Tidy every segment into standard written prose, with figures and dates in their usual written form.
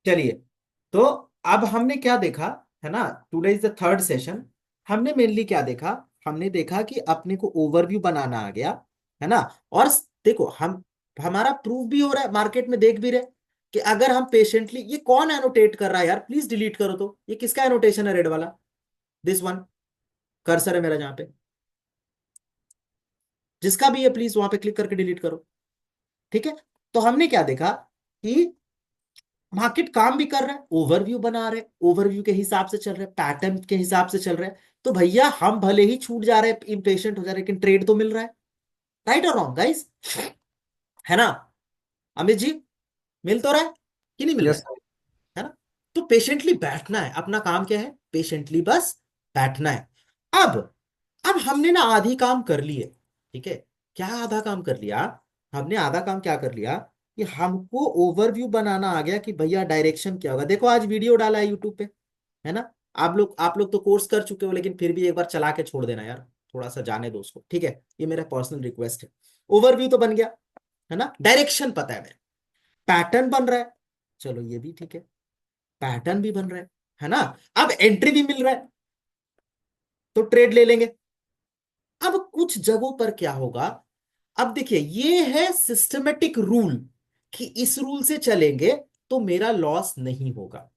चलिए, तो अब हमने क्या देखा, है ना, today is the third session. हमने मेनली क्या देखा, हमने देखा कि अपने को ओवरव्यू बनाना आ गया, है ना। और देखो, हम हमारा प्रूफ भी हो रहा है, मार्केट में देख भी रहे कि अगर हम पेशेंटली, ये कौन एनोटेट कर रहा है यार, प्लीज डिलीट करो। तो ये किसका एनोटेशन है, रेड वाला, दिस वन, कर्सर है मेरा जहां पे, जिसका भी है प्लीज वहां पे क्लिक करके डिलीट करो। ठीक है। तो हमने क्या देखा कि मार्केट काम भी कर रहा है, ओवरव्यू बना रहे, ओवरव्यू के हिसाब से चल रहे, पैटर्न के हिसाब से चल रहे। तो भैया हम भले ही छूट जा रहे हैं, इम्पेशेंट हो जा रहे, लेकिन ट्रेड तो मिल रहा है। राइट और रॉन्ग गाइस, है ना। अमित जी, मिल तो रहा है कि नहीं मिल रहा यस सर। है ना। तो पेशेंटली बैठना है, अपना काम क्या है, पेशेंटली बस बैठना है। अब अब हमने ना आधी काम कर लिए। ठीक है। क्या आधा काम कर लिया, हमने आधा काम क्या कर लिया कि हमको ओवरव्यू बनाना आ गया कि भैया डायरेक्शन क्या होगा। देखो आज वीडियो डाला है यूट्यूब पे, है ना। आप लोग तो कोर्स कर चुके हो, लेकिन फिर भी एक बार चला के छोड़ देना यार, थोड़ा सा जाने दो उसको, ठीक है। ये मेरा पर्सनल रिक्वेस्ट है। ओवरव्यू तो बन गया, है ना, डायरेक्शन पता है मेरे, पैटर्न बन रहा है, चलो ये भी ठीक है, पैटर्न भी बन रहा है ना। अब एंट्री भी मिल रहा है, तो ट्रेड ले लेंगे। अब कुछ जगहों पर क्या होगा, अब देखिए ये है सिस्टमेटिक रूल, कि इस रूल से चलेंगे तो मेरा लॉस नहीं होगा।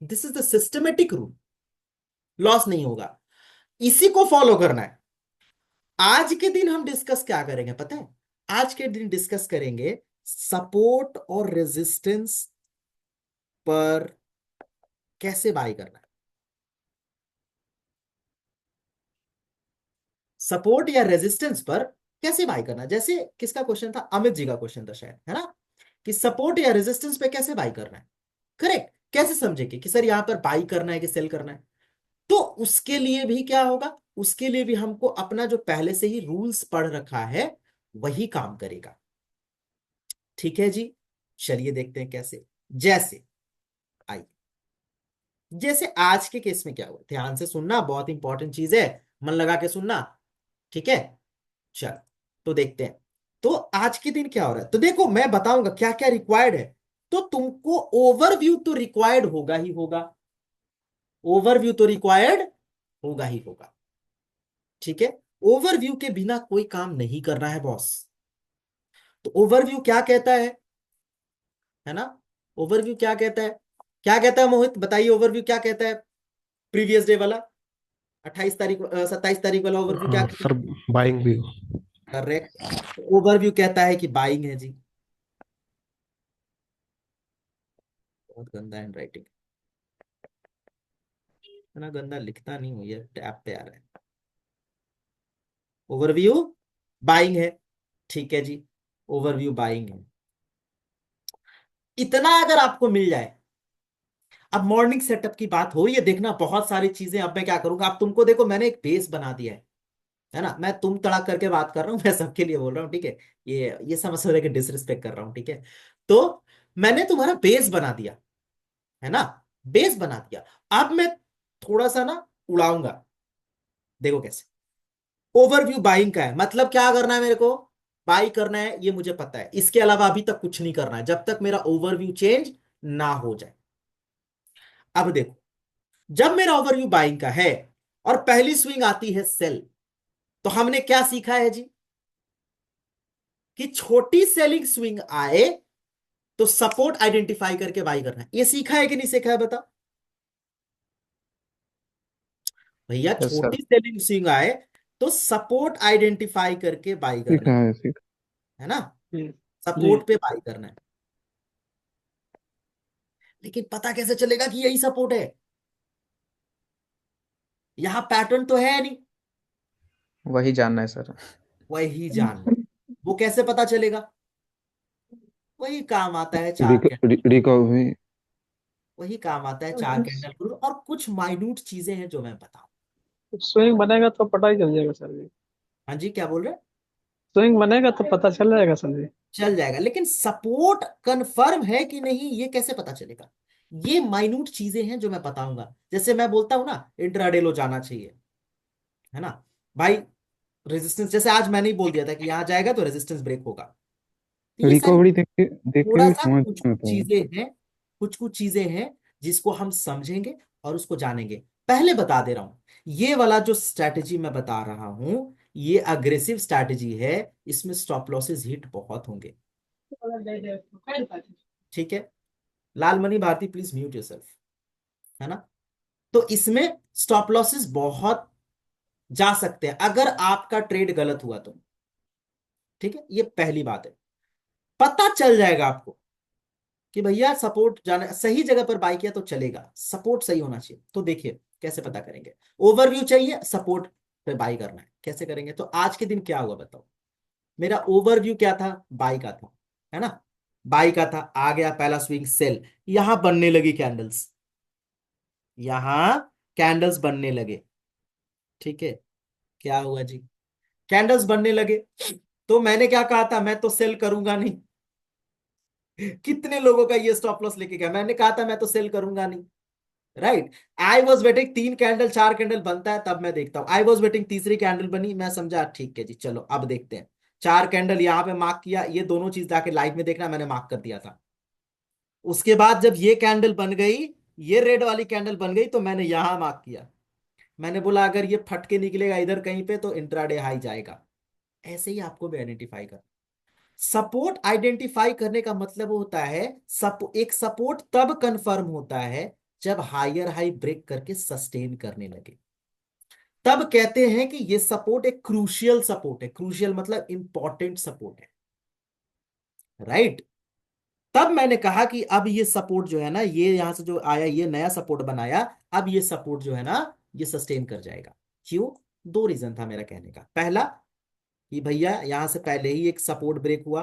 This is the systematic rule, loss नहीं होगा, इसी को फॉलो करना है। आज के दिन हम डिस्कस क्या करेंगे पता है, आज के दिन डिस्कस करेंगे सपोर्ट और रेजिस्टेंस पर कैसे बाय करना है। सपोर्ट या रेजिस्टेंस पर कैसे बाय करना है। जैसे किसका क्वेश्चन था, अमित जी का क्वेश्चन था शायद, है ना, कि सपोर्ट या रेजिस्टेंस पे कैसे बाय करना है। करेक्ट, कैसे समझेंगे कि सर यहां पर बाई करना है कि सेल करना है। तो उसके लिए भी क्या होगा, उसके लिए भी हमको अपना जो पहले से ही रूल्स पढ़ रखा है वही काम करेगा। ठीक है जी, चलिए देखते हैं कैसे। जैसे आई, जैसे आज के केस में क्या हुआ, ध्यान से सुनना, बहुत इंपॉर्टेंट चीज है, मन लगा के सुनना। ठीक है, चल, तो देखते हैं। तो आज के दिन क्या हो रहा है, तो देखो मैं बताऊंगा क्या क्या रिक्वायर्ड है। तो तुमको ओवरव्यू तो रिक्वायर्ड होगा ही होगा, ओवरव्यू तो रिक्वायर्ड होगा ही होगा। ठीक है। ओवरव्यू के बिना कोई काम नहीं करना है बॉस। तो ओवरव्यू क्या कहता है ना, ओवरव्यू क्या कहता है, क्या कहता है मोहित बताइए, ओवरव्यू क्या कहता है, प्रीवियस डे वाला, 28 तारीख 27 तारीख वाला ओवरव्यू क्या हाँ कहता सर, है। बाइंग भी। करेक्ट, ओवरव्यू कहता है कि बाइंग है जी। बहुत गंदा हैंड राइटिंग, है ना, गंदा लिखता नहीं हूं, ये टैब पे आ रहा है। ओवरव्यू बाइंग है, ठीक है जी, ओवरव्यू बाइंग है। इतना अगर आपको मिल जाए, अब मॉर्निंग सेटअप की बात हो रही है, देखना बहुत सारी चीजें। अब मैं क्या करूंगा, अब तुमको देखो मैंने एक बेस बना दिया है ना। मैं तुम तड़ाक करके बात कर रहा हूँ, मैं सबके लिए बोल रहा हूँ, ठीक है। ये समझ रहे कि डिसरिस्पेक्ट कर रहा हूँ, ठीक है। तो मैंने तुम्हारा बेस बना दिया, है ना, बेस बना दिया। अब मैं थोड़ा सा ना उड़ाऊंगा, देखो कैसे। ओवरव्यू बाइंग का है, मतलब क्या करना है मेरे को, बाई करना है, ये मुझे पता है, इसके अलावा अभी तक कुछ नहीं करना है जब तक मेरा ओवरव्यू चेंज ना हो जाए। अब देखो, जब मेरा ओवरव्यू बाइंग का है और पहली स्विंग आती है सेल, तो हमने क्या सीखा है जी, कि छोटी सेलिंग स्विंग आए तो सपोर्ट आइडेंटिफाई करके बाई करना है। ये सीखा है कि नहीं सीखा है बता भैया, यस सर। छोटी सेलिंग स्विंग आए तो सपोर्ट आइडेंटिफाई करके बाई करना सीखा है सीखा। है ना, जी। जी। सपोर्ट पे बाई करना है। लेकिन पता कैसे चलेगा कि यही सपोर्ट है, यहां पैटर्न तो है नहीं। वही जानना है सर। वही जानना है, वो कैसे पता चलेगा, वही काम आता है चार रिको, कैंडल रूल, रिकवरी। वही काम आता है चार कैंडल रूल, और कुछ माइन्यूट चीजें हैं जो मैं बताऊं। स्विंग बनेगा तो पता ही चल जाएगा सर जी। हाँ जी, क्या बोल रहे हैं। स्विंग बनेगा तो पता चल जाएगा सर जी। चल जाएगा, लेकिन सपोर्ट कंफर्म है कि नहीं ये कैसे पता चलेगा। ये माइन्यूट चीजें हैं जो मैं बताऊंगा। जैसे मैं बोलता हूं ना इंट्राडे लो जाना चाहिए, है ना भाई, रेजिस्टेंस जैसे आज मैंने ही बोल दिया था कि यहां जाएगा तो रेजिस्टेंस ब्रेक होगा। तो ये सारी रिकवरी देख के थोड़ा भी सा समझ कुछ में कुछ आता है। चीजें हैं कुछ कुछ चीजें हैं जिसको हम समझेंगे और उसको जानेंगे। पहले बता दे रहा हूं, ये वाला जो स्ट्रैटेजी मैं बता रहा हूं, ये अग्रेसिव स्ट्रैटेजी है, इसमें स्टॉप लॉसेस हिट बहुत होंगे। ठीक है, Lalmani Bharti please mute yourself, है ना। तो इसमें स्टॉप लॉसेस बहुत जा सकते हैं अगर आपका ट्रेड गलत हुआ तो। ठीक है, ये पहली बात है। पता चल जाएगा आपको कि भैया सपोर्ट जाना सही जगह पर बाई किया तो चलेगा, सपोर्ट सही होना चाहिए। तो देखिए कैसे पता करेंगे। ओवरव्यू चाहिए, सपोर्ट पे बाई करना है, कैसे करेंगे। तो आज के दिन क्या हुआ बताओ। मेरा ओवरव्यू क्या था, बाई का था, है ना। बाई का था, आ गया पहला स्विंग सेल, यहां बनने लगी कैंडल्स, यहां कैंडल्स बनने लगे। ठीक है, क्या हुआ जी, कैंडल्स बनने लगे। तो मैंने क्या कहा था, मैं तो सेल करूंगा नहीं। कितने लोगों का ये स्टॉप लॉस लेके गया, मैंने कहा था मैं तो सेल करूंगा नहीं। राइट, आई वॉज वेटिंग, तीन कैंडल चार कैंडल बनता है तब मैं देखता हूं। आई वॉज वेटिंग, तीसरी कैंडल बनी, मैं समझा ठीक है जी चलो अब देखते हैं। चार कैंडल यहां पे मार्क किया, ये दोनों चीज जाके लाइव में देखना, मैंने मार्क कर दिया था। उसके बाद जब ये कैंडल बन गई, ये रेड वाली कैंडल बन गई, तो मैंने यहां मार्क किया। मैंने बोला अगर ये फट के निकलेगा इधर कहीं पे तो इंट्राडे हाई जाएगा। ऐसे ही आपको भी आइडेंटिफाई कर, सपोर्ट आइडेंटिफाई करने का मतलब होता है एक सपोर्ट तब कंफर्म होता है जब हायर हाई ब्रेक करके सस्टेन करने लगे, तब कहते हैं कि ये सपोर्ट एक क्रूशियल सपोर्ट है। क्रूशियल मतलब इंपॉर्टेंट सपोर्ट है, राइट। तब मैंने कहा कि अब ये सपोर्ट जो है ना, ये यहां से जो आया ये नया सपोर्ट बनाया, अब ये सपोर्ट जो है ना ये सस्टेन कर जाएगा। क्यों, दो रीजन था मेरा कहने का। पहला कि भैया यहां से पहले ही एक सपोर्ट ब्रेक हुआ,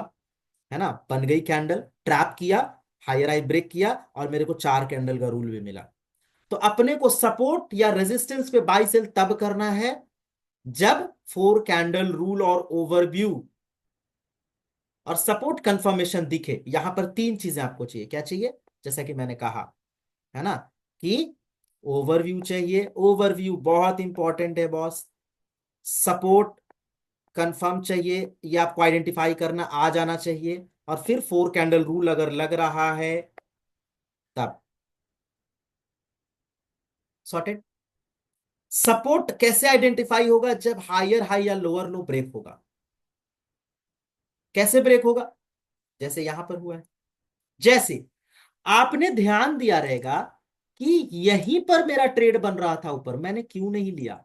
है ना, बन गई कैंडल, ट्रैप किया, हायर हाई ब्रेक किया, और मेरे को चार कैंडल का रूल भी मिला। तो अपने को सपोर्ट या रेजिस्टेंस पे बाई सेल तब करना है जब फोर कैंडल रूल और ओवरव्यू और सपोर्ट कंफर्मेशन दिखे। यहां पर तीन चीजें आपको चाहिए, क्या चाहिए, जैसा कि मैंने कहा, है ना, कि ओवरव्यू चाहिए, ओवरव्यू बहुत इंपॉर्टेंट है बॉस। सपोर्ट कंफर्म चाहिए, ये आपको आइडेंटिफाई करना आ जाना चाहिए, और फिर फोर कैंडल रूल अगर लग रहा है तब सॉर्टेड। सपोर्ट कैसे आइडेंटिफाई होगा, जब हायर हाई या लोअर लो ब्रेक होगा। कैसे ब्रेक होगा, जैसे यहां पर हुआ है। जैसे आपने ध्यान दिया रहेगा कि यहीं पर मेरा ट्रेड बन रहा था ऊपर, मैंने क्यों नहीं लिया।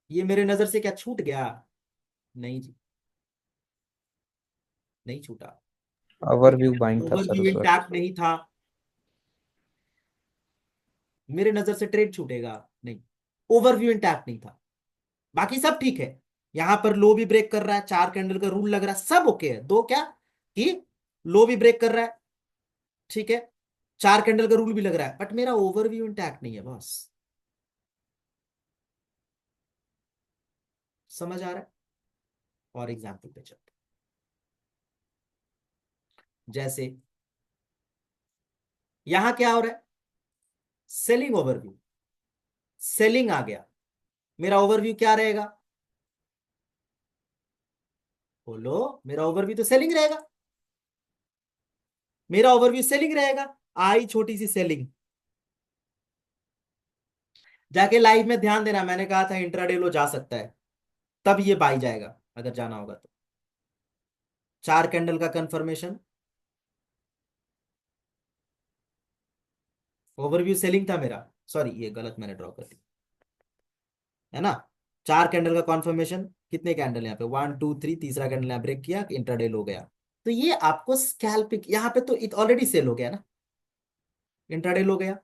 ये मेरे नजर से क्या छूट गया, नहीं जी, नहीं छूटा। ओवरव्यू बाइंग था सर ओवरव्यू उस वक्त। इंटैक्ट नहीं था, मेरे नजर से ट्रेड छूटेगा, नहीं। ओवरव्यू इंटैक्ट नहीं था, बाकी सब ठीक है। यहां पर लो भी ब्रेक कर रहा है, चार कैंडल का रूल लग रहा है, सब ओके है। दो क्या, कि लो भी ब्रेक कर रहा है, ठीक है, चार कैंडल का रूल भी लग रहा है, बट मेरा ओवरव्यू इंटैक्ट नहीं है बस। समझ आ रहा है। और एग्जाम्पल पे चलते हैं। जैसे यहां क्या हो रहा है, सेलिंग ओवरव्यू, सेलिंग आ गया, मेरा ओवरव्यू क्या रहेगा, बोलो। मेरा ओवरव्यू तो सेलिंग रहेगा, मेरा ओवरव्यू सेलिंग रहेगा। आई छोटी सी सेलिंग, जाके लाइव में ध्यान देना, मैंने कहा था इंट्राडे लो जा सकता है, तब ये बाई जाएगा अगर जाना होगा तो। चार कैंडल का कंफर्मेशन, ओवरव्यू सेलिंग था मेरा, सॉरी ये गलत मैंने ड्रॉ कर दी, है ना। चार कैंडल का कॉन्फर्मेशन, कितने कैंडल यहाँ पे, वन टू थ्री, तीसरा कैंडल यहाँ ब्रेक किया, इंट्राडे लो गया। तो ये आपको स्कैल्पिंग, यहाँ पे तो ऑलरेडी सेल हो गया ना, इंट्राडे लो गया।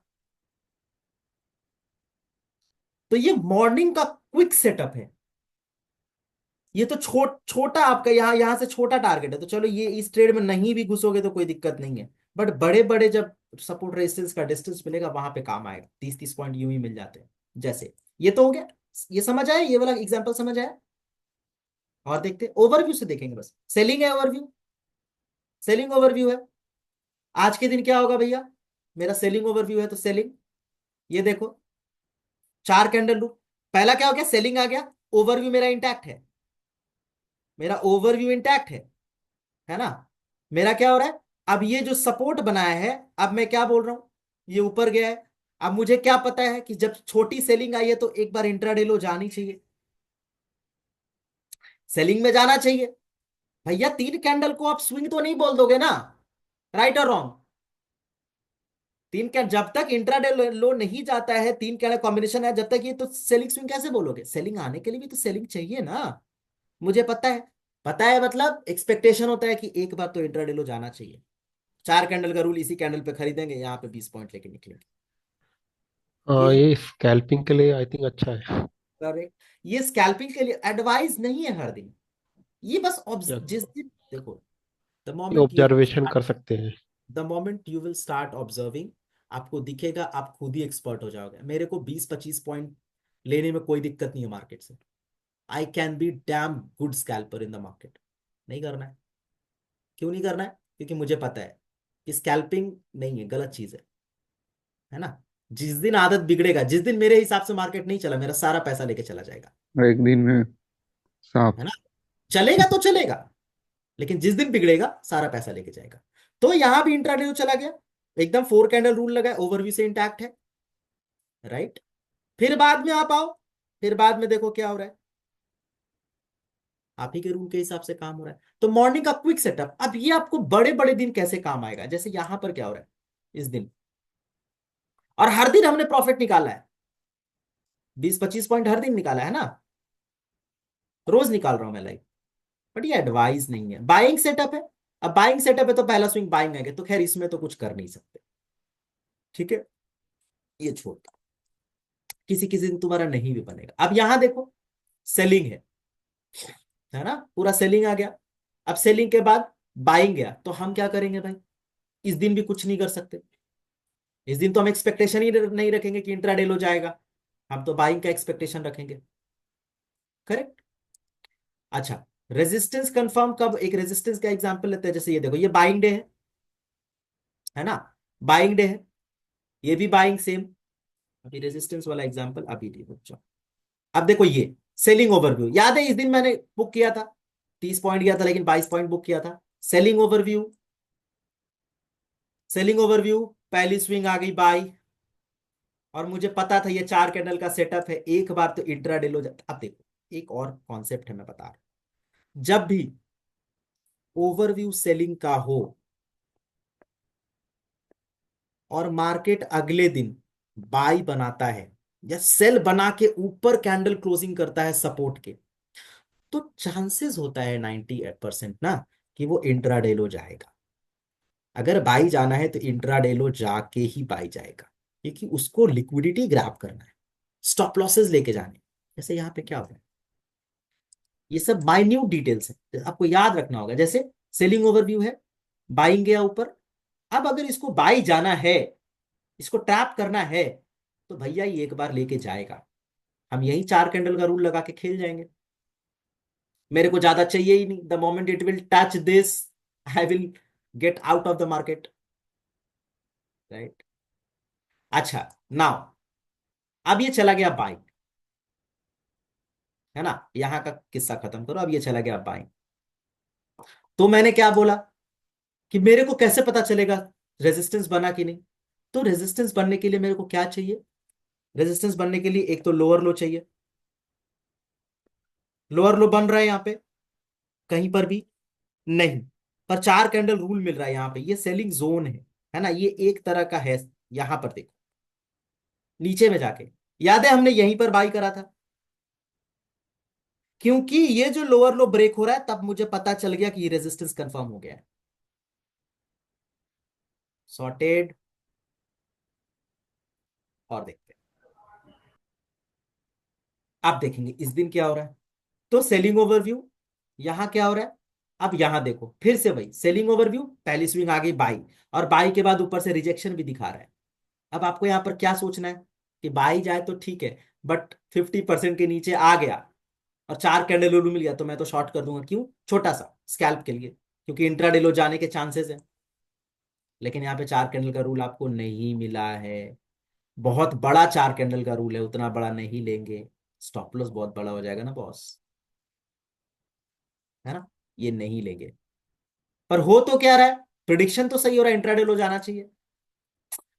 तो ये मॉर्निंग का क्विक सेटअप है। ये तो छोटा आपका यहाँ यहाँ से छोटा टारगेट है, तो चलो ये इस ट्रेड में नहीं भी घुसोगे तो कोई दिक्कत नहीं है। बट बड़े बड़े जब सपोर्ट रेजिस्टेंस का डिस्टेंस मिलेगा वहां पे काम आएगा, 30-30 पॉइंट यूं ही मिल जाते हैं। जैसे ये तो हो गया, ये समझ आया, ये वाला एग्जांपल समझ आया। और देखते ओवरव्यू से देखेंगे, बस सेलिंग है ओवरव्यू, सेलिंग ओवरव्यू है। आज के दिन क्या होगा भैया, मेरा सेलिंग ओवरव्यू है तो सेलिंग, ये देखो चार कैंडल लू, पहला क्या हो गया, सेलिंग आ गया, ओवरव्यू मेरा इंटैक्ट है, मेरा ओवरव्यू इंटैक्ट है ना। मेरा क्या हो रहा है, अब ये जो सपोर्ट बनाया है, अब मैं क्या बोल रहा हूं, ये ऊपर गया है। अब मुझे क्या पता है कि जब छोटी सेलिंग आई है तो एक बार इंट्राडे लो जानी चाहिए, सेलिंग में जाना चाहिए। भैया 3 कैंडल को आप स्विंग तो नहीं बोल दोगे ना, राइट और रॉन्ग? तीन कैंडल जब तक इंट्राडे लो नहीं जाता है, 3 कैंडल कॉम्बिनेशन है जब तक, ये तो सेलिंग स्विंग कैसे बोलोगे? सेलिंग आने के लिए भी तो सेलिंग चाहिए ना। मुझे पता है, पता है मतलब एक्सपेक्टेशन होता है कि एक बार तो इंट्राडे लो जाना चाहिए। 4 कैंडल का रूल, इसी कैंडल पे खरीदेंगे, यहाँ पे 20 पॉइंट लेके निकलेंगे। ये है, ये स्कैल्पिंग के लिए आई थिंक अच्छा है। करेक्ट। ये स्कैल्पिंग के लिए एडवाइस नहीं है हर दिन, ये बस या जिस दिन देखो, द ये मोमेंट यू ऑब्जर्वेशन कर सकते हैं। The moment you will start observing, आपको दिखेगा, आप खुद ही एक्सपर्ट हो जाओगे। मेरे को 20-25 पॉइंट लेने में कोई दिक्कत नहीं है मार्केट से। I can be damn good scalper in the market. नहीं करना है। क्यों नहीं करना है? क्योंकि मुझे पता है कि स्कैल्पिंग नहीं है, गलत चीज है ना। जिस दिन आदत बिगड़ेगा, जिस दिन मेरे हिसाब से मार्केट नहीं चला, मेरा सारा पैसा लेके चला जाएगा। एक दिन में साफ। है ना। चलेगा तो चलेगा, लेकिन जिस दिन बिगड़ेगा सारा पैसा लेके जाएगा। तो यहां भी इंट्राडे जो चला गया, एकदम 4 कैंडल रूल लगा है, ओवरव्यू से इंटैक्ट है, राइट। फिर बाद में आप आओ, फिर बाद में देखो क्या हो रहा है, आप ही के रूल के हिसाब से काम हो रहा है। तो मॉर्निंग का क्विक सेटअप, अब ये आपको बड़े बड़े दिन कैसे काम आएगा, जैसे यहां पर क्या हो रहा है इस दिन, और हर दिन हमने प्रॉफिट निकाला है, 20-25 पॉइंट हर दिन निकाला है ना, रोज निकाल रहा हूं मैं लाइक। बट ये एडवाइस नहीं है, बाइंग सेटअप है। अब बाइंग सेटअप है तो पहला स्विंग बाइंग है, तो खैर इसमें तो कुछ कर नहीं सकते, ठीक है, ये छोड़ता। किसी किसी दिन तुम्हारा नहीं भी बनेगा। अब यहां देखो, सेलिंग है ना, पूरा सेलिंग आ गया। अब सेलिंग के बाद बाइंग गया, तो हम क्या करेंगे भाई, इस दिन भी कुछ नहीं कर सकते। इस दिन तो हम एक्सपेक्टेशन ही नहीं रखेंगे कि इंट्राडे लो जाएगा, हम तो बाइंग का एक्सपेक्टेशन रखेंगे, करेक्ट। अच्छा, रेजिस्टेंस कंफर्म कब, एक रेजिस्टेंस का एग्जांपल लेते हैं, जैसे ये देखो, ये बाइंग डे है ना, बाइंग डे है, ये भी बाइंग सेम। अभी रेजिस्टेंस वाला एग्जांपल अभी नहीं बच्चा। अब देखो ये सेलिंग ओवरव्यू, याद है इस दिन मैंने बुक किया था, 30 पॉइंट गया था लेकिन 22 पॉइंट बुक किया था। सेलिंग ओवरव्यू, सेलिंग ओवरव्यू, पहली स्विंग आ गई बाई, और मुझे पता था ये 4 कैंडल का सेटअप है, एक बार तो इंट्राडे लो जाता। अब देखो, एक और कॉन्सेप्ट है मैं बता रहा हूं, जब भी ओवरव्यू सेलिंग का हो और मार्केट अगले दिन बाई बनाता है या सेल बना के ऊपर कैंडल क्लोजिंग करता है सपोर्ट के, तो चांसेस होता है 98% ना कि वो इंट्राडे लो जाएगा। अगर बाई जाना है तो इंट्राडे लो जाके ही बाई जाएगा, क्योंकि उसको लिक्विडिटी ग्रैब करना है, स्टॉप लॉसेस लेके जाने। जैसे यहाँ पे क्या होता है, ये सब माइन्यूट डिटेल्स है, आपको याद रखना होगा। जैसे सेलिंग ओवरव्यू है, बाइंग गया ऊपर, अब अगर इसको बाई जाना है, इसको ट्रैप करना है, तो भैया ये एक बार लेके जाएगा, हम यही 4 कैंडल का रूल लगा के खेल जाएंगे। मेरे को ज्यादा चाहिए ही नहीं, the moment it will touch this, I will get out of the market, right. अच्छा, नाउ अब ये चला गया बाइंग, है ना, यहां का किस्सा खत्म करो, अब ये चला गया बाइंग। तो मैंने क्या बोला कि मेरे को कैसे पता चलेगा रेजिस्टेंस बना कि नहीं? तो रेजिस्टेंस बनने के लिए मेरे को क्या चाहिए, रेजिस्टेंस बनने के लिए एक तो लोअर लो चाहिए। लोअर लो बन रहा है यहाँ पे कहीं पर भी नहीं, पर 4 कैंडल रूल मिल रहा है यहाँ पे, ये सेलिंग जोन है ना, ये एक तरह का है। यहां पर देखो नीचे में जाके, याद है हमने यहीं पर बाई करा था, क्योंकि ये जो लोअर लो ब्रेक हो रहा है तब मुझे पता चल गया कि ये रेजिस्टेंस कंफर्म हो गया है। सॉर्टेड, और देखते हैं, आप देखेंगे इस दिन क्या हो रहा है। तो सेलिंग ओवरव्यू, यहां क्या हो रहा है, अब यहां देखो फिर से वही सेलिंग ओवरव्यू, पहली स्विंग आ गई बाई, और बाई के बाद ऊपर से रिजेक्शन भी दिखा रहा है। अब आपको यहां पर क्या सोचना है कि बाई जाए तो ठीक है, बट 50% के नीचे आ गया और 4 कैंडल लो मिल गया तो मैं तो शॉर्ट कर दूंगा, क्यों, छोटा सा स्कैल्प के लिए, क्योंकि इंट्राडे लो जाने के चांसेस है। लेकिन यहाँ पे 4 कैंडल का रूल आपको नहीं मिला है, बहुत बड़ा 4 कैंडल का रूल है, उतना बड़ा नहीं लेंगे, स्टॉप लॉस बहुत बड़ा हो जाएगा ना बॉस, है ना, ये नहीं लेंगे। पर हो तो क्या रहा है, प्रिडिक्शन तो सही हो रहा है, इंट्राडे लो जाना चाहिए।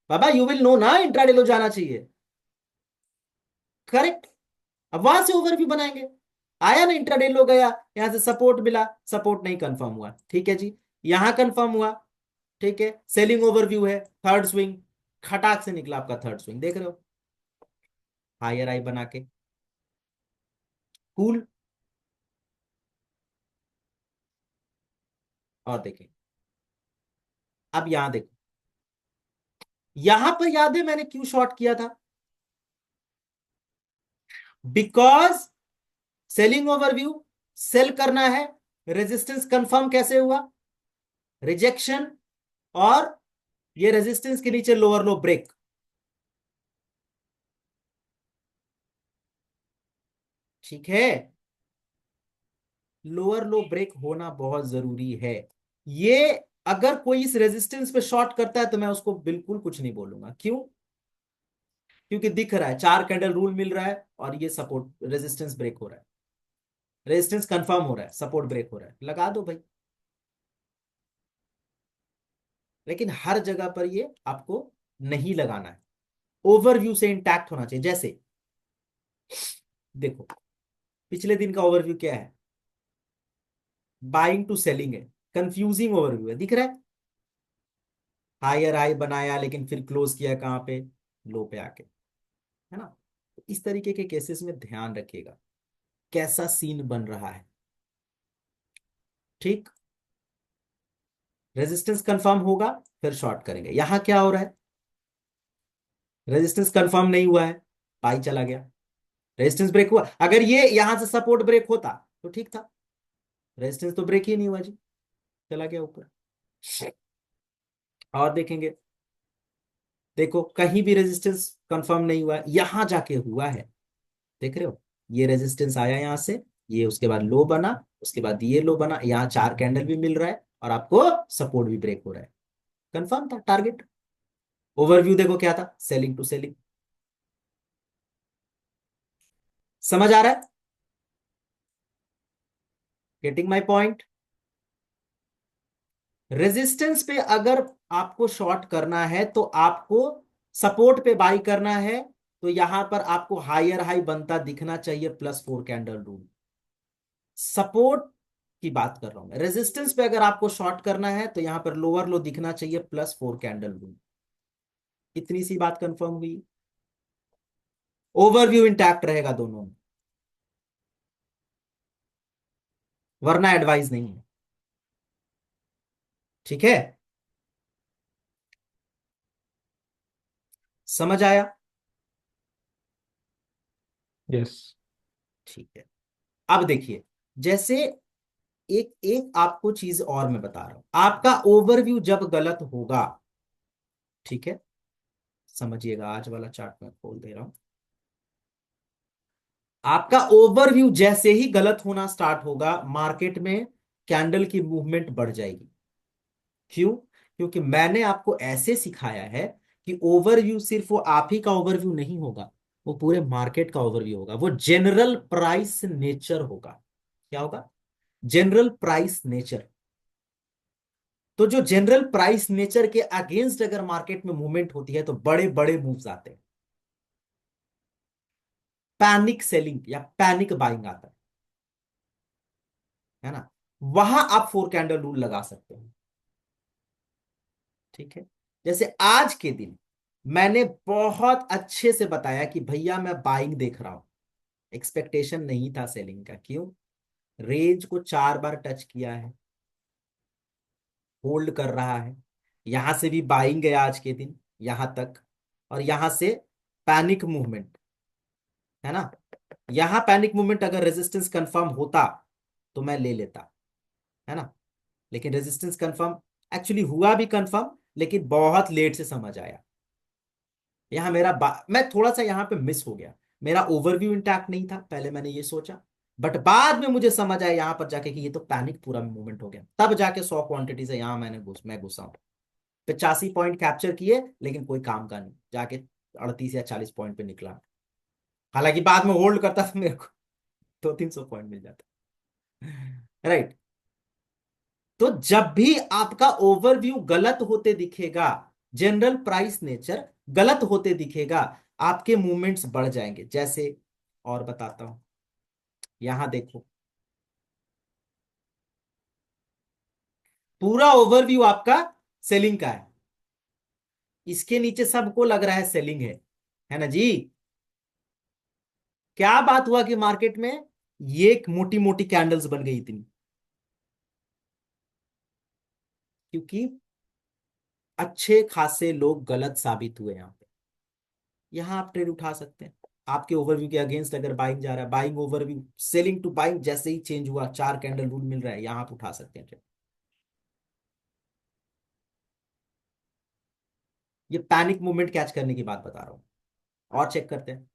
बाबा यू विल नो ना, इंट्राडे लो जाना चाहिए। करेक्ट। अब वहां से ओवरव्यू बनाएंगे। आया ना, इंट्राडे लो गया, यहां से सपोर्ट मिला, सपोर्ट नहीं कंफर्म हुआ, ठीक है जी। यहां कंफर्म हुआ, ठीक है, सेलिंग ओवरव्यू है, थर्ड स्विंग, खटाक से निकला आपका थर्ड स्विंग, देख रहे हो, हायर आई बना के, कूल। और देखिए, अब यहां देखो, यहां पर याद है मैंने क्यों शॉर्ट किया था? बिकॉज सेलिंग ओवरव्यू, सेल करना है, रेजिस्टेंस कंफर्म कैसे हुआ, रिजेक्शन, और ये रेजिस्टेंस के नीचे लोअर लो ब्रेक। ठीक है, लोअर लो ब्रेक होना बहुत जरूरी है। ये अगर कोई इस रेजिस्टेंस पे शॉर्ट करता है तो मैं उसको बिल्कुल कुछ नहीं बोलूंगा, क्यों? क्योंकि दिख रहा है, चार कैंडल रूल मिल रहा है, और ये सपोर्ट रेजिस्टेंस ब्रेक हो रहा है, रेजिस्टेंस कंफर्म हो रहा है, सपोर्ट ब्रेक हो रहा है, लगा दो भाई। लेकिन हर जगह पर ये आपको नहीं लगाना है, ओवरव्यू से इंटैक्ट होना चाहिए। जैसे देखो, पिछले दिन का ओवरव्यू क्या है, बाइंग टू सेलिंग है, कंफ्यूजिंग ओवरव्यू है, दिख रहा है, हायर हाई बनाया लेकिन फिर क्लोज किया कहां पे, लो पे आके, है ना। तो इस तरीके के केसेस में ध्यान रखिएगा कैसा सीन बन रहा है। ठीक, रेजिस्टेंस कंफर्म होगा, फिर शॉर्ट करेंगे। यहां क्या हो रहा है, रेजिस्टेंस कंफर्म नहीं हुआ है, पाई चला गया, रेजिस्टेंस ब्रेक हुआ, अगर ये यहां से सपोर्ट ब्रेक होता तो ठीक था, रेजिस्टेंस तो ब्रेक ही नहीं हुआ जी, चला गया ऊपर। और देखेंगे, देखो कहीं भी रेजिस्टेंस कंफर्म नहीं हुआ है, यहां जाके हुआ है, देख रहे हो, ये रेजिस्टेंस आया यहां से, ये उसके बाद लो बना, उसके बाद ये लो बना, यहाँ चार कैंडल भी मिल रहा है, और आपको सपोर्ट भी ब्रेक हो रहा है, कंफर्म था टारगेट। ओवरव्यू देखो क्या था, सेलिंग टू सेलिंग। समझ आ रहा है, गेटिंग माई पॉइंट। रेजिस्टेंस पे अगर आपको शॉर्ट करना है तो आपको सपोर्ट पे बाई करना है, तो यहां पर आपको हायर हाई बनता दिखना चाहिए, plus four candle rule. Support की बात कर रहा हूं मैं, रेजिस्टेंस पे अगर आपको शॉर्ट करना है तो यहां पर लोअर लो दिखना चाहिए, प्लस फोर कैंडल रूल। इतनी सी बात कंफर्म हुई, ओवरव्यू इंटैक्ट रहेगा दोनों में, वरना एडवाइस नहीं है। ठीक है, समझ आया? यस। ठीक है, अब देखिए, जैसे एक एक आपको चीज और मैं बता रहा हूं, आपका ओवरव्यू जब गलत होगा, ठीक है, समझिएगा, आज वाला चार्ट मैं खोल दे रहा हूं। आपका ओवरव्यू जैसे ही गलत होना स्टार्ट होगा, मार्केट में कैंडल की मूवमेंट बढ़ जाएगी। क्यों? क्योंकि मैंने आपको ऐसे सिखाया है कि ओवरव्यू सिर्फ वो आप ही का ओवरव्यू नहीं होगा, वो पूरे मार्केट का ओवरव्यू होगा, वो जनरल प्राइस नेचर होगा। क्या होगा? General price nature. तो जो जनरल प्राइस नेचर के अगेंस्ट अगर मार्केट में मूवमेंट होती है तो बड़े बड़े मूव्स आते हैं, पैनिक सेलिंग या पैनिक बाइंग आता है ना, वहां आप फोर कैंडल रूल लगा सकते हैं। ठीक है, जैसे आज के दिन मैंने बहुत अच्छे से बताया कि भैया मैं बाइंग देख रहा हूं, एक्सपेक्टेशन नहीं था सेलिंग का, क्यों? रेंज को चार बार टच किया है, होल्ड कर रहा है, यहां से भी बाइंग है आज के दिन यहां तक, और यहां से पैनिक मूवमेंट, है ना। यहां पैनिक मूवमेंट अगर रेजिस्टेंस कंफर्म होता तो मैं ले लेता, है ना। लेकिन रेजिस्टेंस कंफर्म एक्चुअली हुआ भी कंफर्म, लेकिन बहुत लेट से समझ आया। यहाँ मैं थोड़ा सा यहाँ पे मिस हो गया, मेरा ओवरव्यू इंटैक्ट नहीं था, पहले मैंने ये सोचा, बट बाद में मुझे समझ आया यहाँ पर जाके कि ये तो पैनिक पूरा मूवमेंट हो गया, तब जाके 100 क्वांटिटी से यहाँ मैं घुसा हूँ। 85 पॉइंट कैप्चर किए, लेकिन कोई काम का नहीं, जाके 38 या 40 पॉइंट पे निकला। हालांकि बाद में होल्ड करता तो मेरे को 200-300 पॉइंट मिल जाता। राइट। तो जब भी आपका ओवरव्यू गलत होते दिखेगा, जनरल प्राइस नेचर गलत होते दिखेगा, आपके मूवमेंट्स बढ़ जाएंगे। जैसे और बताता हूं, यहां देखो, पूरा ओवरव्यू आपका सेलिंग का है, इसके नीचे सबको लग रहा है सेलिंग है ना जी। क्या बात हुआ कि मार्केट में ये मोटी मोटी कैंडल्स बन गई इतनी? क्योंकि अच्छे खासे लोग गलत साबित हुए यहां पे। यहां आप ट्रेड उठा सकते हैं, आपके ओवरव्यू के अगेंस्ट अगर बाइंग जा रहा है, buying overview selling to buying जैसे ही चेंज हुआ, 4 कैंडल रूल मिल रहा है, यहां आप उठा सकते हैं ट्रेड। ये पैनिक मूवमेंट कैच करने की बात बता रहा हूं। और चेक करते हैं,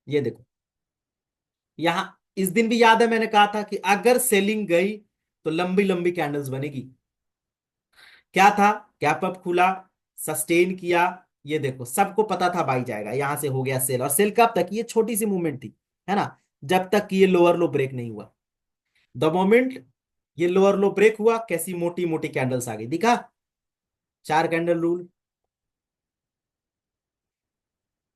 ये देखो, यहां इस दिन भी याद है मैंने कहा था कि अगर सेलिंग गई तो लंबी लंबी कैंडल्स बनेगी। क्या था, गैप अप खुला, सस्टेन किया, ये देखो सबको पता था बाई जाएगा, यहां से हो गया सेल। और सेल कब तक? ये छोटी सी मूवमेंट थी, है ना, जब तक कि ये लोअर लो ब्रेक नहीं हुआ। द मोमेंट ये लोअर लो ब्रेक हुआ, कैसी मोटी मोटी कैंडल्स आ गई, दिखा, 4 कैंडल रूल।